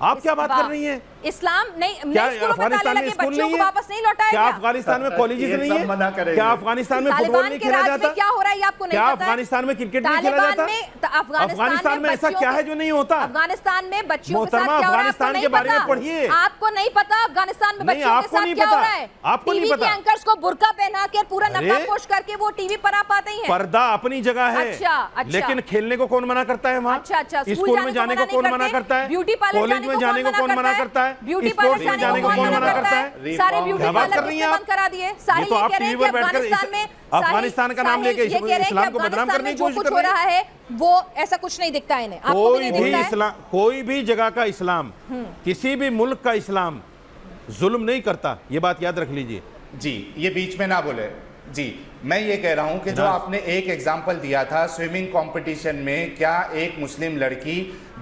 आप क्या बात कर रही हैं? इस्लाम नहीं, क्या स्कूलों में ताले अफगानिस्तान में लगे, स्कूल बच्चियों नहीं को है? वापस नहीं लौटाया क्या गया? अफगानिस्तान में कॉलेजेस नहीं सब मना है? करेंगे। क्या अफगानिस्तान में फुटबॉल तालिबान नहीं के खेला राज जाता? में क्या हो रहा है ये आपको नहीं क्या पता है? अफगानिस्तान में क्रिकेट नहीं खेला तालिबान जाता? में, अफगानिस्तान में ऐसा बच्चियों क्या के- है जो नहीं होता? अफगानिस्तान में बच्चियों के साथ मोहतरमा, क्या हो रहा है आपको अफगानिस्तान नहीं के बारे में पता? पढ़िए। आपको नहीं पता अफगानिस्तान में नहीं, बच्चियों के आपको साथ नहीं क्या हो पता। रहा है? आपको नहीं टीवी के पता। एंकर्स को बुर्का पहना के पूरा अरे, नकाब पोश करके वो टीवी पर आ पाते हैं। पर्दा अपनी जगह है, अच्छा। लेकिन खेलने को कौन मना करता है वहाँ? अच्छा, स्कूल में जाने को कौन मना करता है? ब्यूटी पार्लर कॉलेज में जाने को कौन मना करता है? ब्यूटी स्पोर्ट्स पार्लर में जाने को कौन मना करता है? सारे ब्यूटी क्या बात पार्लर कर रही हैं किसने आप? बंद करा दिए? ये साहिल तो ये आप कह रहे हैं टीवी कि पर बैठकर अफगानिस्तान में, अफगानिस्तान का नाम लेके ये कह रहे हैं इस्लाम कि को बदनाम अफगानिस्तान करने में की जो कोशिश कुछ कर हो रही रहा है। है वो ऐसा कुछ नहीं दिखता है इन्हें। आपको भी नहीं दिखता है? इस्लाम, कोई भी जगह का इस्लाम, किसी भी मुल्क का इस्लाम जुल्म नहीं करता, ये बात याद रख लीजिए। जी, ये बीच में ना बोले जी। मैं ये कह रहा हूं कि जो आपने एक एग्जाम्पल दिया था स्विमिंग कंपटीशन में, क्या एक मुस्लिम लड़की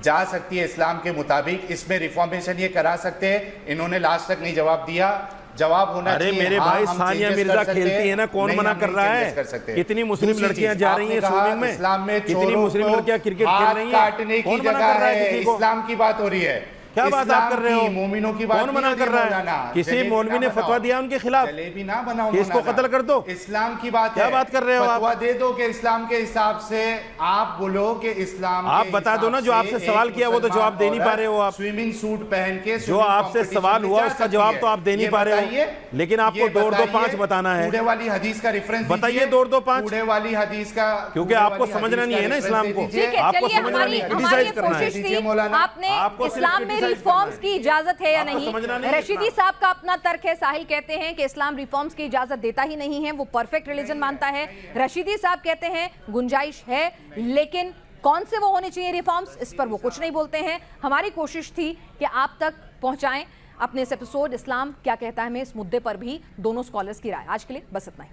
जा सकती है इस्लाम के मुताबिक? इसमें रिफॉर्मेशन ये करा सकते हैं? इन्होंने लास्ट तक नहीं जवाब दिया। जवाब होना अरे चाहिए। मेरे हाँ, भाई, हम सानिया changes मिर्जा कर सकते खेलती हैं। है ना, कौन नहीं, मना हम कर नहीं रहा changes है? कर सकते। कितनी मुस्लिम दूसरी लड़कियां चीज, जा रही हैं आपने कहा स्विमिंग में, इस्लाम में कितनी चोरों मुस्लिम को लड़कियां क्रिकेट खेल हाथ रही हैं? काटने की कौन मना जगह कर रहा है है, किसी को? इस्लाम की बात हो रही है। क्या बात आप कर रहे हो? मोमिनों की बात कौन मना कर रहा है? किसी मौलवी ने फतवा दिया उनके खिलाफ, जलेबी ना बनाओ, इसको कत्ल कर दो। इस्लाम की बात क्या है। बात कर रहे हो आप? फतवा दे दो कि इस्लाम के हिसाब से आप बोलो कि इस्लाम आप के बता दो ना, हिसाब जो से आपसे एक सवाल किया वो तो मुसलमान जवाब दे नहीं पा रहे हो आप। स्विमिंग सूट पहन के जो आपसे सवाल हुआ उसका जवाब तो आप दे नहीं पा रहे हो, लेकिन आपको 2 और 2 5 बताना है। कूड़े वाली हदीस का रेफरेंस बताइए 2 और 2 5। कूड़े वाली हदीस का, क्योंकि आपको समझना नहीं है ना इस्लाम को। ठीक है, आपको चलिए समझना नहीं, हमारी क्रिटिसाइज ये करना है। कोशिश थी। आपने आपको सिर्फ इस्लाम में criticize रिफॉर्म्स करना की इजाजत है या आपको समझना नहीं? नहीं रशीदी इस्लाम। साहब का अपना तर्क है, साहिल कहते हैं कि इस्लाम रिफॉर्म्स की इजाजत देता ही नहीं है, वो परफेक्ट रिलीजन मानता है। रशीदी साहब कहते हैं गुंजाइश है, लेकिन कौन से वो होने चाहिए रिफॉर्म्स, इस पर वो कुछ नहीं बोलते हैं। हमारी कोशिश थी कि आप तक पहुंचाएं अपने इस एपिसोड इस्लाम क्या कहता है में इस मुद्दे पर भी दोनों स्कॉलर्स की राय। आज के लिए बस इतना ही।